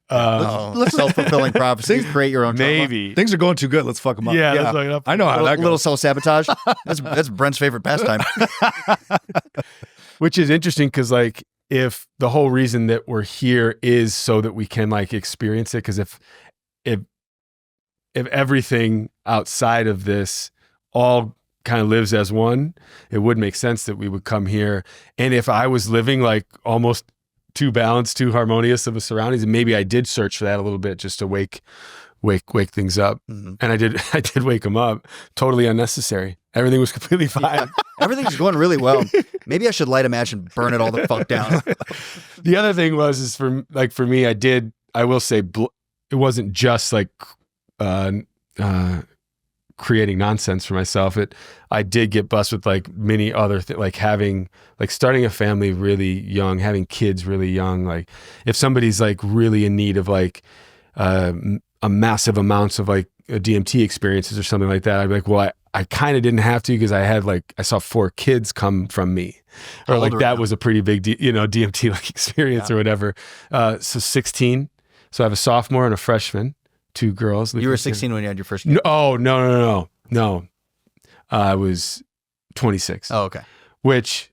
C: Self-fulfilling prophecy. Create your own trauma.
B: Maybe.
D: Things are going too good. Let's fuck them up.
B: Yeah. Let's look it up.
D: I know how that goes.
C: Little self-sabotage. That's Brent's favorite pastime.
B: Which is interesting because like if the whole reason that we're here is so that we can like experience it, because if everything outside of this all kind of lives as one, it would make sense that we would come here. And if I was living like almost too balanced, too harmonious of a surroundings, and maybe I did search for that a little bit just to wake things up. And I did wake them up. Totally unnecessary. Everything was completely fine.
C: Everything's going really well. Maybe I should light a match and burn it all the fuck down.
B: The other thing is for me, I will say it wasn't just like creating nonsense for myself. I did get blessed with like many other things, like starting a family really young, having kids really young. Like if somebody's like really in need of like a massive amounts of like DMT experiences or something like that, I'd be like, well, I kind of didn't have to because I saw 4 kids come from me, or like that was a pretty big, DMT like experience or whatever. So 16. So I have a sophomore and a freshman, 2 girls.
C: You were 16 when you had your first kid?
B: No. I was 26.
C: Oh, okay.
B: Which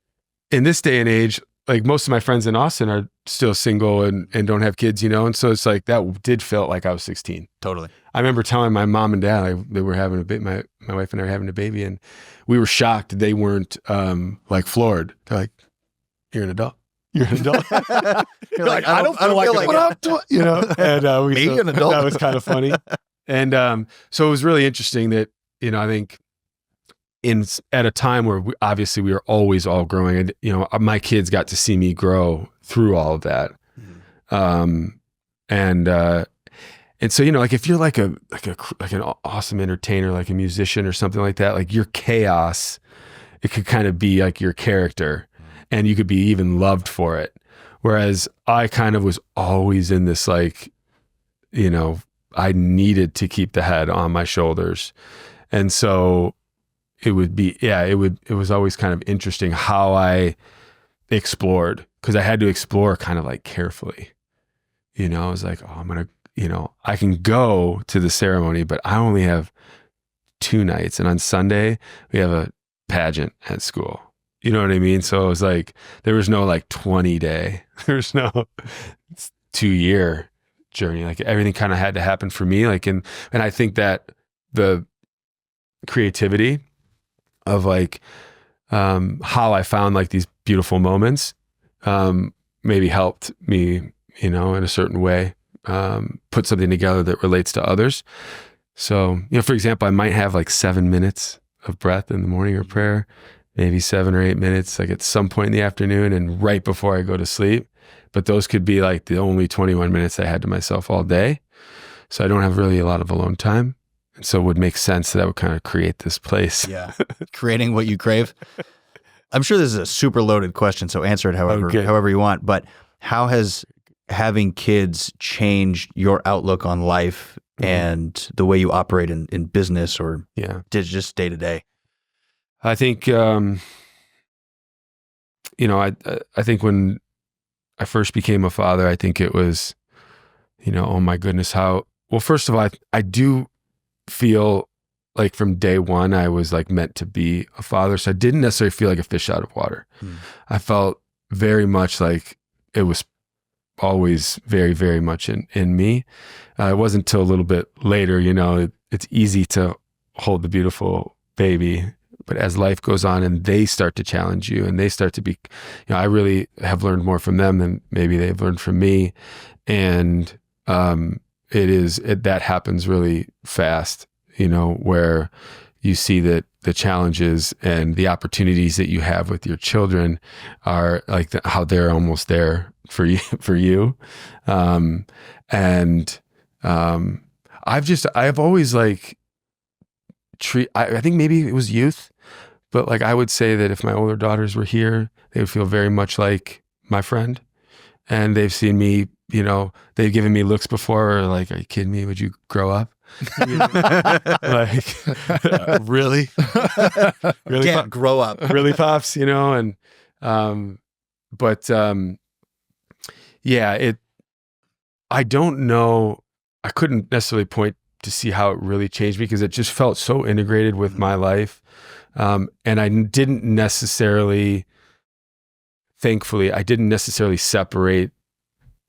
B: in this day and age, like most of my friends in Austin are still single and don't have kids, and so it's like that did feel like I was 16.
C: Totally.
B: I remember telling my mom and dad they were having a baby. My wife and I were having a baby, and we were shocked they weren't like floored. They're like, "You're an adult. You're an adult."
C: You're like, I don't feel like
B: what I'm doing, And
C: Me, an adult?
B: That was kind of funny. And so it was really interesting that I think at a time where obviously we were always all growing, and my kids got to see me grow through all of that. And so like if you're like an awesome entertainer, like a musician or something like that, like your chaos, it could kind of be like your character, and you could be even loved for it. Whereas I kind of was always in this like, I needed to keep the head on my shoulders, and so it was always kind of interesting how I explored, because I had to explore kind of like carefully. I was like, oh, I'm going to, I can go to the ceremony, but I only have 2 nights. And on Sunday, we have a pageant at school. You know what I mean? So it was like, there was no like 20 day, there was no 2-year journey. Like everything kind of had to happen for me. Like, and I think that the creativity of like how I found like these beautiful moments maybe helped me, in a certain way, put something together that relates to others. So, for example, I might have like 7 minutes of breath in the morning or prayer, maybe 7 or 8 minutes like at some point in the afternoon and right before I go to sleep. But those could be like the only 21 minutes I had to myself all day. So I don't have really a lot of alone time. And so it would make sense that I would kind of create this place.
C: Yeah. Creating what you crave. I'm sure this is a super loaded question, so answer it however you want. But how has having kids changed your outlook on life and the way you operate in business or just day to day?
B: I think, I think when I first became a father, I think it was, oh my goodness, first of all, I do feel like from day one, I was like meant to be a father. So I didn't necessarily feel like a fish out of water. I felt very much like it was always very, very much in me. It wasn't until a little bit later, it's easy to hold the beautiful baby, but as life goes on and they start to challenge you and they start to be, I really have learned more from them than maybe they've learned from me. And, that happens really fast, where you see that the challenges and the opportunities that you have with your children are like how they're almost there for you. I've always like I think maybe it was youth, but like I would say that if my older daughters were here, they would feel very much like my friend, and they've seen me, they've given me looks before, or like, are you kidding me? Would you grow up? Like, really? Really?
C: Can't grow up.
B: Really, Pops, and, I don't know. I couldn't necessarily point to see how it really changed me because it just felt so integrated with my life. And I didn't necessarily, thankfully, I didn't necessarily separate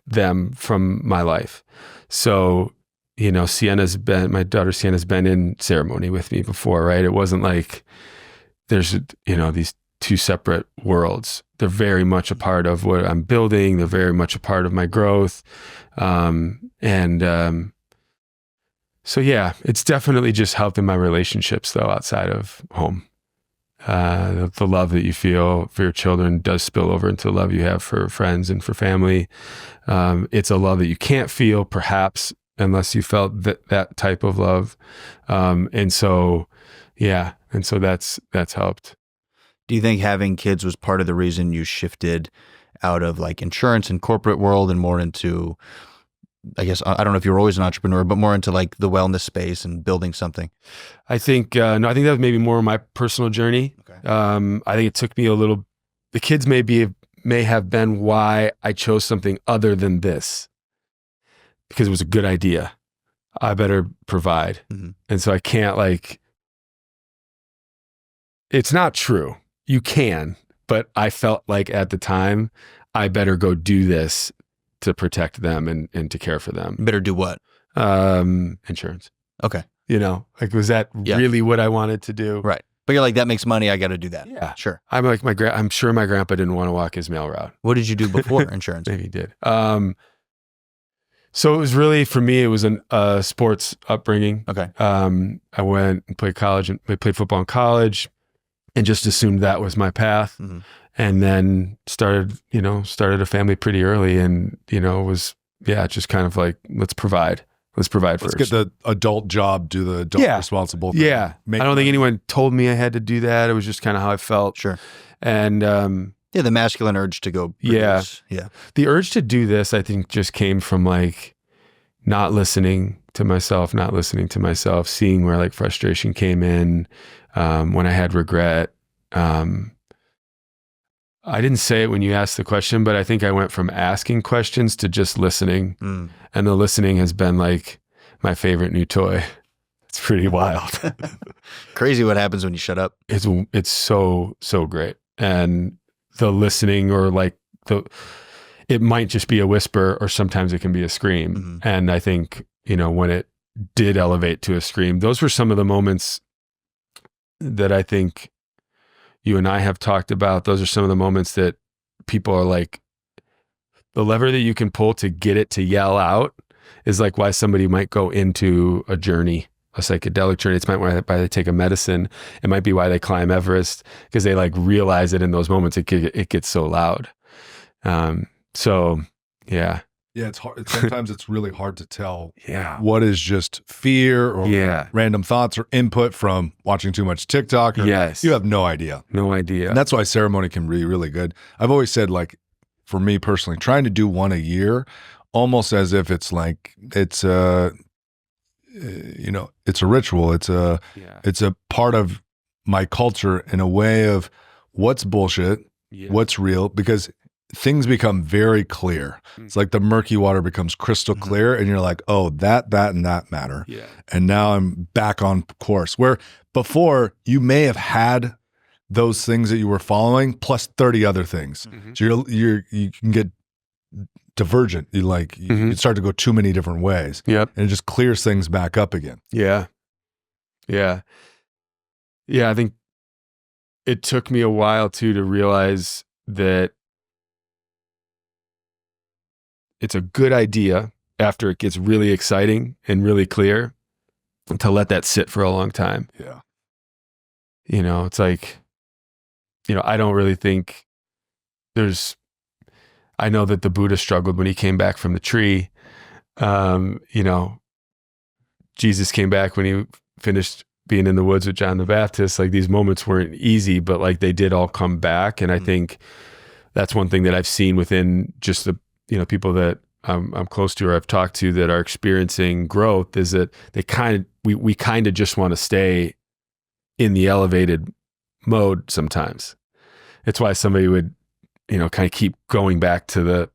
B: them from my life. So, my daughter Sienna's been in ceremony with me before, right? It wasn't like, there's, these two separate worlds. They're very much a part of what I'm building. They're very much a part of my growth. So yeah, it's definitely just helped in my relationships though, outside of home. The love that you feel for your children does spill over into the love you have for friends and for family. It's a love that you can't feel perhaps unless you felt that type of love. And so that's helped.
C: Do you think having kids was part of the reason you shifted out of like insurance and corporate world and more into, I guess, I don't know if you were always an entrepreneur, but more into like the wellness space and building something?
B: I think, no, I think that was maybe more my personal journey.
C: Okay.
B: I think it took me the kids may have been why I chose something other than this, because it was a good idea. I better provide.
C: Mm-hmm.
B: And so I can't it's not true. You can, but I felt like at the time I better go do this to protect them and to care for them.
C: Better do what?
B: Insurance.
C: Okay.
B: Was that really what I wanted to do?
C: Right. But you're like, that makes money. I got to do that.
B: Yeah.
C: Sure.
B: I'm like I'm sure my grandpa didn't want to walk his mail route.
C: What did you do before insurance?
B: Maybe he did. So it was really, for me, it was a sports upbringing.
C: Okay.
B: I went and played college and I played football in college and just assumed that was my path.
C: Mm-hmm.
B: And then started a family pretty early and, was just kind of like, let's provide first.
D: Let's get the adult job, do the adult responsible thing.
B: Yeah. I don't think anyone told me I had to do that. It was just kind of how I felt.
C: Sure.
B: And,
C: the masculine urge to go produce. Yeah.
B: The urge to do this, I think, just came from like not listening to myself, seeing where like frustration came in, when I had regret. I didn't say it when you asked the question, but I think I went from asking questions to just listening. And the listening has been like my favorite new toy. It's pretty wild.
C: Crazy what happens when you shut up.
B: It's so great. And the listening, or like it might just be a whisper, or sometimes it can be a scream.
C: Mm-hmm.
B: And I think, when it did elevate to a scream, those were some of the moments that I think you and I have talked about. Those are some of the moments that people are like, the lever that you can pull to get it to yell out is like why somebody might go into a journey, a psychedelic journey. It's why they take a medicine. It might be why they climb Everest, because they like realize it in those moments. It gets so loud. So yeah.
D: Yeah, it's hard. Sometimes it's really hard to tell
B: what
D: is just fear or random thoughts or input from watching too much TikTok.
B: Yes.
D: You have no idea.
B: No idea.
D: And that's why ceremony can be really good. I've always said, like, for me personally, trying to do one a year, almost as if it's like, it's a ritual. It's a part of my culture in a way of what's bullshit, what's real, because things become very clear. It's like the murky water becomes crystal clear, and you're like, oh, that, and that matter.
B: Yeah.
D: And now I'm back on course, where before you may have had those things that you were following plus 30 other things. Mm-hmm. So you can get divergent. You start to go too many different ways.
B: Yep.
D: And it just clears things back up again.
B: Yeah. Yeah. Yeah. I think it took me a while too to realize that it's a good idea after it gets really exciting and really clear to let that sit for a long time.
D: Yeah.
B: It's like, I don't really think I know that the Buddha struggled when he came back from the tree. Jesus came back when he finished being in the woods with John the Baptist. Like, these moments weren't easy, but like they did all come back. And I think that's one thing that I've seen within just the, people that I'm close to or I've talked to that are experiencing growth, is that we kind of just want to stay in the elevated mode sometimes. It's why somebody would, kind of keep going back to the,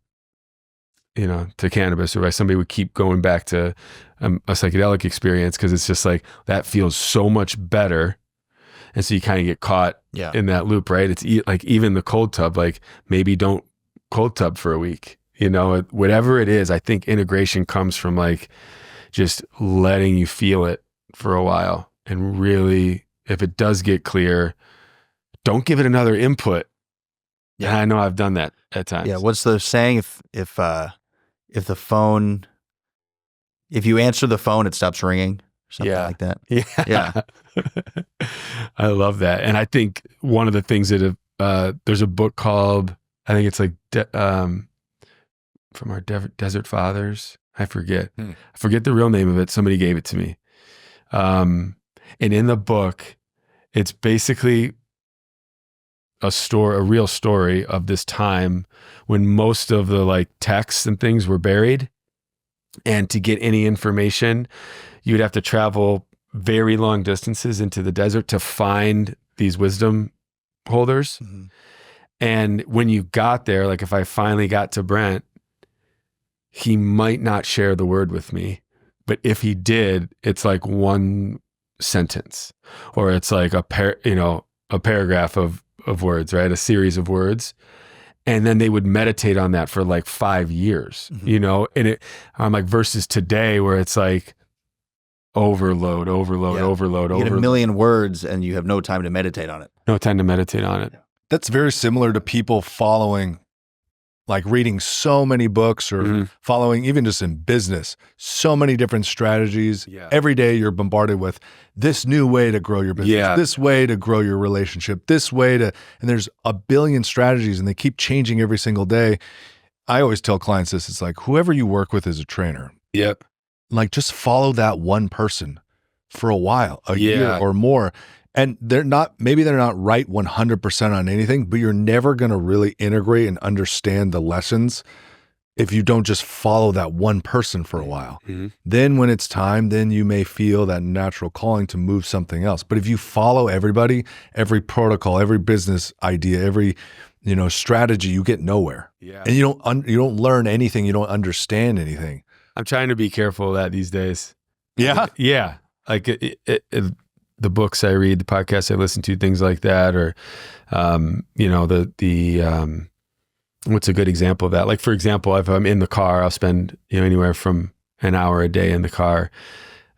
B: to cannabis, or why somebody would keep going back to a psychedelic experience, because it's just like, that feels so much better. And so you kind of get caught in that loop, right? It's like even the cold tub, like maybe don't cold tub for a week. Whatever it is, I think integration comes from like just letting you feel it for a while. And really, if it does get clear, don't give it another input.
C: Yeah.
B: And I know I've done that at times.
C: Yeah. What's the saying? If the phone, if you answer the phone, it stops ringing. Something like that.
B: Yeah. I love that. And I think one of the things that there's a book called, I think it's like From Our Desert Fathers. I forget. I forget the real name of it. Somebody gave it to me. And in the book, it's basically a real story of this time when most of the like texts and things were buried. And to get any information, you'd have to travel very long distances into the desert to find these wisdom holders. Mm-hmm. And when you got there, like if I finally got to Brent, he might not share the word with me, but if he did, it's like one sentence, or it's like a paragraph of words, right? A series of words. And then they would meditate on that for like 5 years, mm-hmm. And I'm like, versus today where it's like overload.
C: You get a million words and you have no time to meditate on it.
B: No time to meditate on it.
D: That's very similar to people following, like reading so many books or mm-hmm. following, even just in business, so many different strategies. Yeah. Every day you're bombarded with this new way to grow your business, this way to grow your relationship, this way to, and there's a billion strategies and they keep changing every single day. I always tell clients this, it's like whoever you work with as a trainer.
B: Yep.
D: Like just follow that one person for a while, a year or more. And maybe they're not right 100% on anything, but you're never going to really integrate and understand the lessons if you don't just follow that one person for a while. Mm-hmm. Then when it's time, then you may feel that natural calling to move something else. But if you follow everybody, every protocol, every business idea, every strategy, you get nowhere. Yeah. And you don't learn anything, you don't understand anything.
B: I'm trying to be careful of that these days.
D: Yeah.
B: Yeah. Like the books I read, the podcasts I listen to, things like that, or, what's a good example of that? Like, for example, if I'm in the car, I'll spend, anywhere from an hour a day in the car,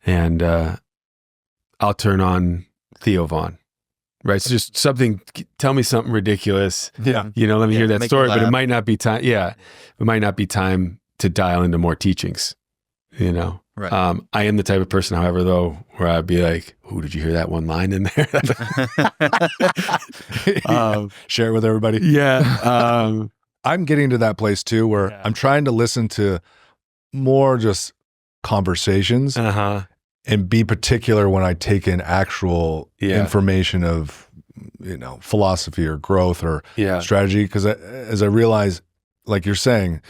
B: and I'll turn on Theo Vaughn, right? So just tell me something ridiculous. Yeah. Let me hear that story, but it might not be time. Yeah. It might not be time to dial into more teachings, Right. I am the type of person, however, though, where I'd be like, "Ooh, did you hear that one line in there?"
D: Share it with everybody.
B: Yeah.
D: I'm getting to that place too, where I'm trying to listen to more just conversations and be particular when I take in actual information of, philosophy or growth or strategy. Because as I realize, like you're saying,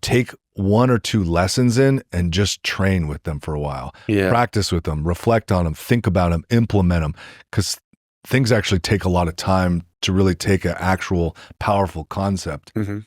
D: take 1 or 2 lessons in and just train with them for a while. Yeah. Practice with them, reflect on them, think about them, implement them. Because things actually take a lot of time to really take an actual powerful concept. Mm-hmm.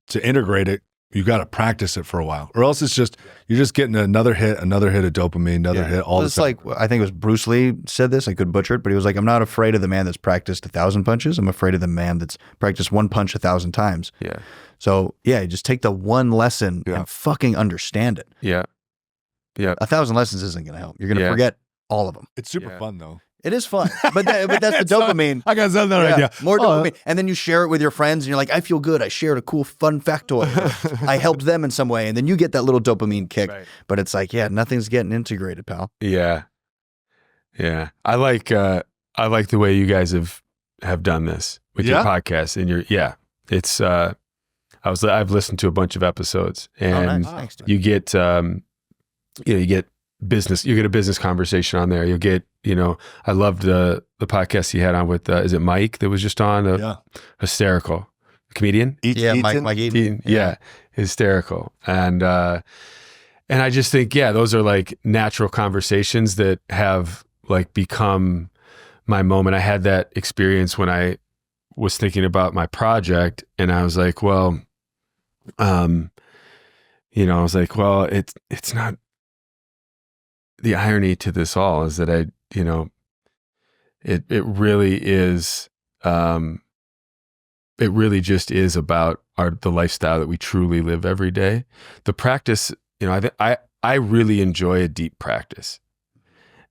D: To integrate it, you got to practice it for a while, or else you're just getting another hit of dopamine, another hit all the time.
C: It's like, I think it was Bruce Lee said this, I could butcher it, but he was like, I'm not afraid of the man that's practiced 1,000 punches. I'm afraid of the man that's practiced one punch 1,000 times.
B: Yeah.
C: So you just take the one lesson and fucking understand it.
B: Yeah. Yeah.
C: 1,000 lessons isn't going to help. You're going to forget all of them.
D: It's super fun though.
C: It is fun, but that's the dopamine.
D: I got something right now.
C: More dopamine. And then you share it with your friends and you're like, I feel good. I shared a cool, fun factoid. I helped them in some way. And then you get that little dopamine kick. Right. But it's like, nothing's getting integrated, pal.
B: Yeah. Yeah. I like the way you guys have done this with your podcast and it's, I've listened to a bunch of episodes and you get, you get a business conversation on there. You'll get, I loved the podcast you had on with, is it Mike that was just on? Hysterical comedian.
C: Mike Eaton.
B: Yeah. Hysterical. And I just think, those are like natural conversations that have like become my moment. I had that experience when I was thinking about my project and I was like, well, it's not, the irony to this all is that it really is, it really just is about the lifestyle that we truly live every day. The practice, I really enjoy a deep practice.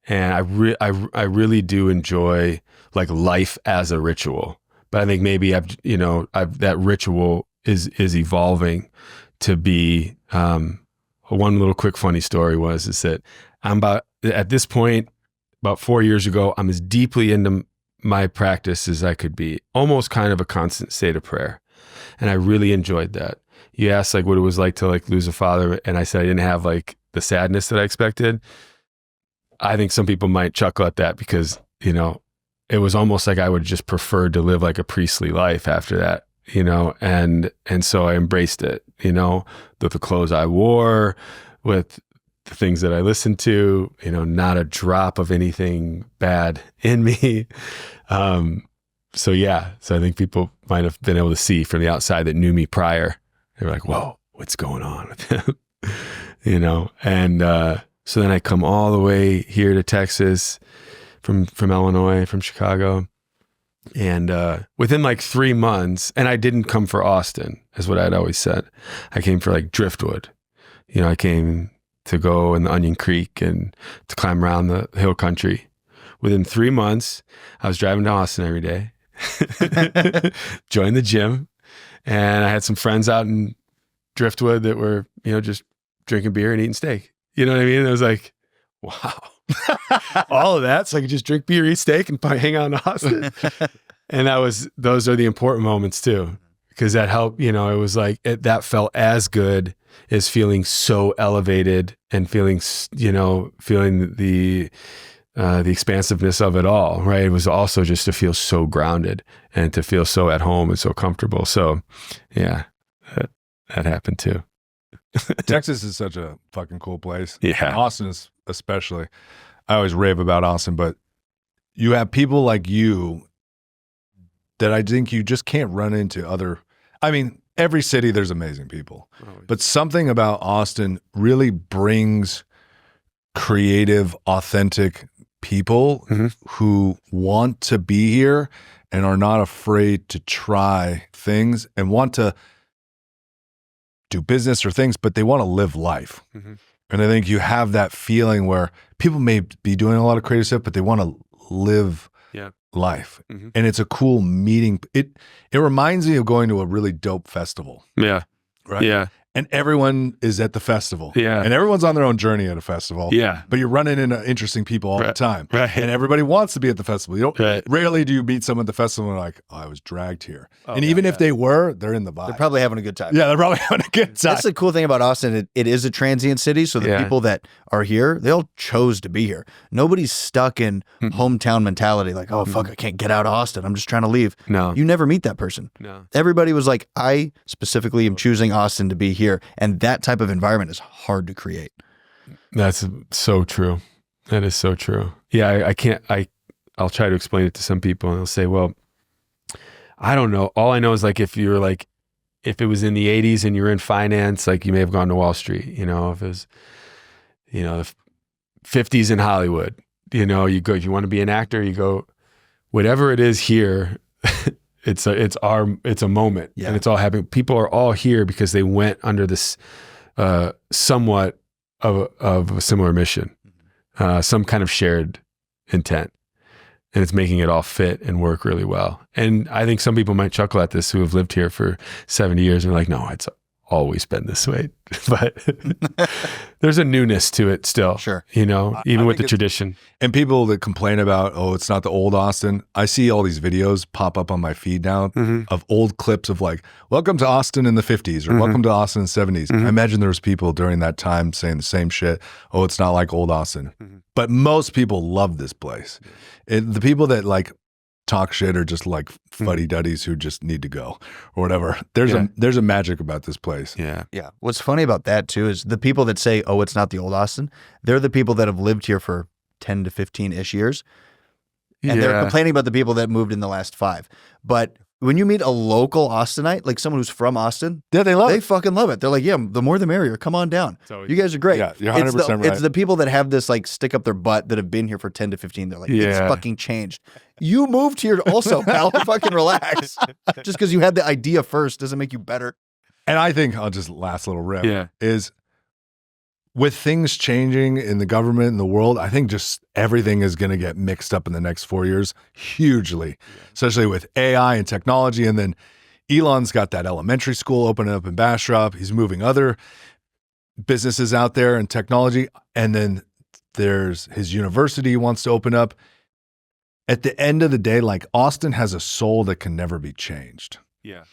B: And I really do enjoy like life as a ritual. But I think maybe that ritual is evolving to be, one little quick funny story is that at this point, about 4 years ago, I'm as deeply into my practice as I could be, almost kind of a constant state of prayer. And I really enjoyed that. You asked like what it was like to like lose a father. And I said, I didn't have like the sadness that I expected. I think some people might chuckle at that because, it was almost like I would just prefer to live like a priestly life after that, and so I embraced it, with the clothes I wore, with the things that I listened to, not a drop of anything bad in me. So I think people might have been able to see from the outside that knew me prior. They were like, whoa, what's going on with him? And so then I come all the way here to Texas from Illinois, from Chicago. And within like 3 months, and I didn't come for Austin, is what I'd always said. I came for like Driftwood. I came to go in the Onion Creek and to climb around the hill country. Within 3 months, I was driving to Austin every day, joined the gym, and I had some friends out in Driftwood that were, just drinking beer and eating steak. You know what I mean? And I was like, wow, all of that. So I could just drink beer, eat steak, and hang out in Austin. And those are the important moments too, because that helped, it was like, that felt as good as feeling so elevated and feeling the expansiveness of it all, right? It was also just to feel so grounded and to feel so at home and so comfortable. So yeah, that happened too.
D: Texas is such a fucking cool place.
B: Yeah.
D: Austin is especially. I always rave about Austin, but you have people like you that I think you just can't run into every city there's amazing people, but something about Austin really brings creative, authentic people who want to be here and are not afraid to try things and want to do business or things, but they want to live life. And I think you have that feeling where people may be doing a lot of creative stuff, but they want to live life. And it's a cool meeting. It reminds me of going to a really dope festival.
B: Yeah.
D: Right.
B: Yeah.
D: And everyone is at the festival.
B: Yeah.
D: And everyone's on their own journey at a festival.
B: Yeah.
D: But you're running into interesting people all the time.
B: Right.
D: And everybody wants to be at the festival. You don't
B: Right.
D: Rarely do you meet someone at the festival and they're like, oh, I was dragged here. And even if they were, they're in the vibe.
C: They're probably having a good time.
D: Yeah, they're probably having a good time.
C: That's the cool thing about Austin. It is a transient city, so the people that are here, they all chose to be here. Nobody's stuck in hometown mentality like, oh, fuck, I can't get out of Austin. I'm just trying to leave.
B: No.
C: You never meet that person.
B: No.
C: Everybody was like, I specifically am choosing Austin to be here. And that type of environment is hard to create.
B: That's so true. That is so true. Yeah, I'll try to explain it to some people and they'll say, well, I don't know. All I know is like if it was in the 80s and you were in finance, like you may have gone to Wall Street, if it was, the 50s in Hollywood, you want to be an actor, you go, whatever it is here, it's a moment and it's all happening. People are all here because they went under this somewhat of a similar mission, some kind of shared intent. And it's making it all fit and work really well. And I think some people might chuckle at this who have lived here for 70 years and are like, no, it's always been this way. But there's a newness to it still.
C: Sure.
B: Even with the tradition.
D: And people that complain about, oh, it's not the old Austin. I see all these videos pop up on my feed now of old clips of like, welcome to Austin in the 50s or welcome to Austin in the 70s. I imagine there was people during that time saying the same shit. Oh, it's not like old Austin. But most people love this place. The people that like talk shit are just like fuddy-duddies who just need to go or whatever. There's a magic about this place.
B: Yeah.
C: Yeah. What's funny about that too is the people that say, oh, it's not the old Austin, they're the people that have lived here for 10 to 15-ish years. And they're complaining about the people that moved in the last 5. But when you meet a local Austinite, like someone who's from Austin,
D: Yeah, they
C: fucking love it. They're like, yeah, the more the merrier. Come on down. You guys are great.
D: Yeah, you're 100% right.
C: It's the people that have this like stick up their butt that have been here for 10 to 15. They're like, it's fucking changed. You moved here also, pal. Fucking relax. Just because you had the idea first doesn't make you better.
D: And I think I'll just last little rip is with things changing in the government and the world, I think just everything is going to get mixed up in the next 4 years hugely, especially with AI and technology. And then Elon's got that elementary school opening up in Bastrop. He's moving other businesses out there and technology. And then there's his university he wants to open up. At the end of the day, like Austin has a soul that can never be changed.
B: Yeah.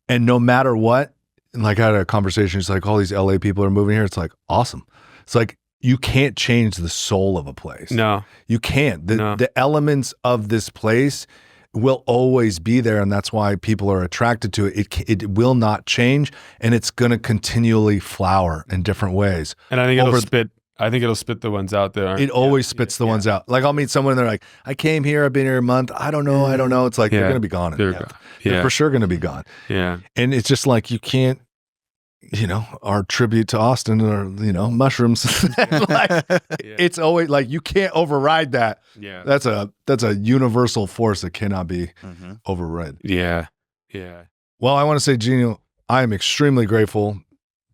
D: And no matter what, and like I had a conversation, it's like all these LA people are moving here. It's like, awesome. It's like, you can't change the soul of a place.
B: No.
D: You can't.
B: No.
D: The elements of this place will always be there. And that's why people are attracted to it. It will not change. And it's going to continually flower in different ways.
B: And I think it'll spit the ones out there.
D: It always spits the ones out. Like I'll meet someone and they're like, I came here, I've been here a month. I don't know. It's like, they're going to be gone. They're for sure going to be gone.
B: Yeah.
D: And it's just like, you can't, our tribute to Austin are, mushrooms. It's always like, you can't override that.
B: Yeah.
D: That's a universal force that cannot be overridden.
B: Yeah. Yeah.
D: Well, I want to say, Gino, I am extremely grateful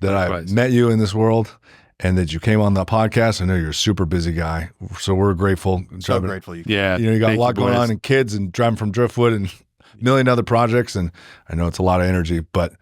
D: that I met you in this world and that you came on the podcast. I know you're a super busy guy, so we're grateful.
C: So grateful.
D: You got a lot going on and kids and driving from Driftwood and a million other projects. And I know it's a lot of energy, but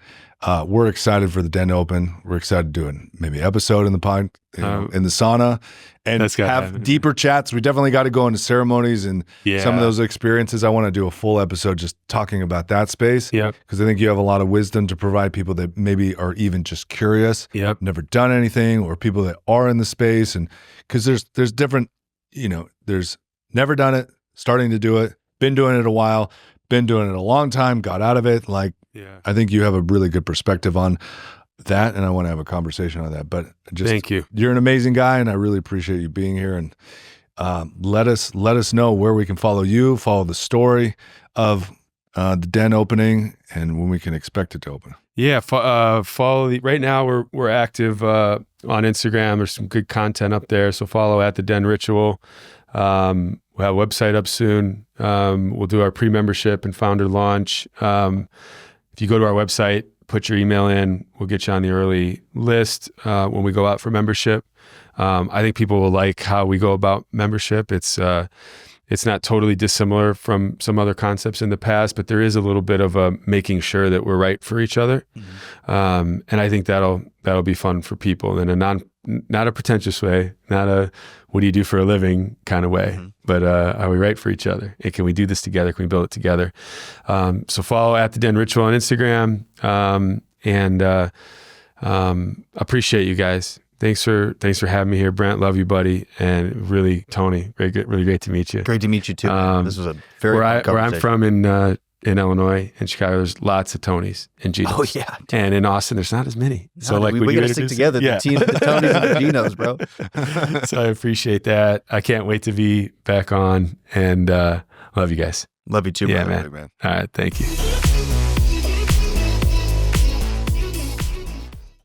D: we're excited for the Den to open. We're excited to do maybe episode in the pod, in the sauna, and have deeper chats. We definitely got to go into ceremonies and some of those experiences. I want to do a full episode just talking about that space.
B: Yep.
D: Because I think you have a lot of wisdom to provide people that maybe are even just curious, never done anything, or people that are in the space. And because there's different, there's never done it, starting to do it, been doing it a while, been doing it a long time, got out of it. Like, I think you have a really good perspective on that, and I want to have a conversation on that. But
B: thank you.
D: You're an amazing guy, and I really appreciate you being here. And let us know where we can follow you, follow the story of the Den opening, and when we can expect it to open.
B: Yeah, follow. Right now, we're active on Instagram. There's some good content up there, so follow at the Den Ritual. We'll have a website up soon. We'll do our pre-membership and founder launch. If you go to our website, put your email in, we'll get you on the early list when we go out for membership. I think people will like how we go about membership. It's not totally dissimilar from some other concepts in the past, but there is a little bit of a making sure that we're right for each other. And I think that'll be fun for people in a not a pretentious way, not a what do you do for a living kind of way, but are we right for each other? And can we do this together? Can we build it together? So follow at the Den Ritual on Instagram, and appreciate you guys. Thanks for having me here, Brent. Love you, buddy, and really, Tony, really great to meet you.
C: Great to meet you too. This was a very
B: where I'm from in Illinois, in Chicago, there's lots of Tonys and Ginos.
C: Oh yeah,
B: and in Austin, there's not as many. So like
C: we got to stick together, the team, the Tonys and the Ginos, bro.
B: So I appreciate that. I can't wait to be back on, and love you guys.
C: Love you too,
B: yeah,
C: man.
B: All right, thank you.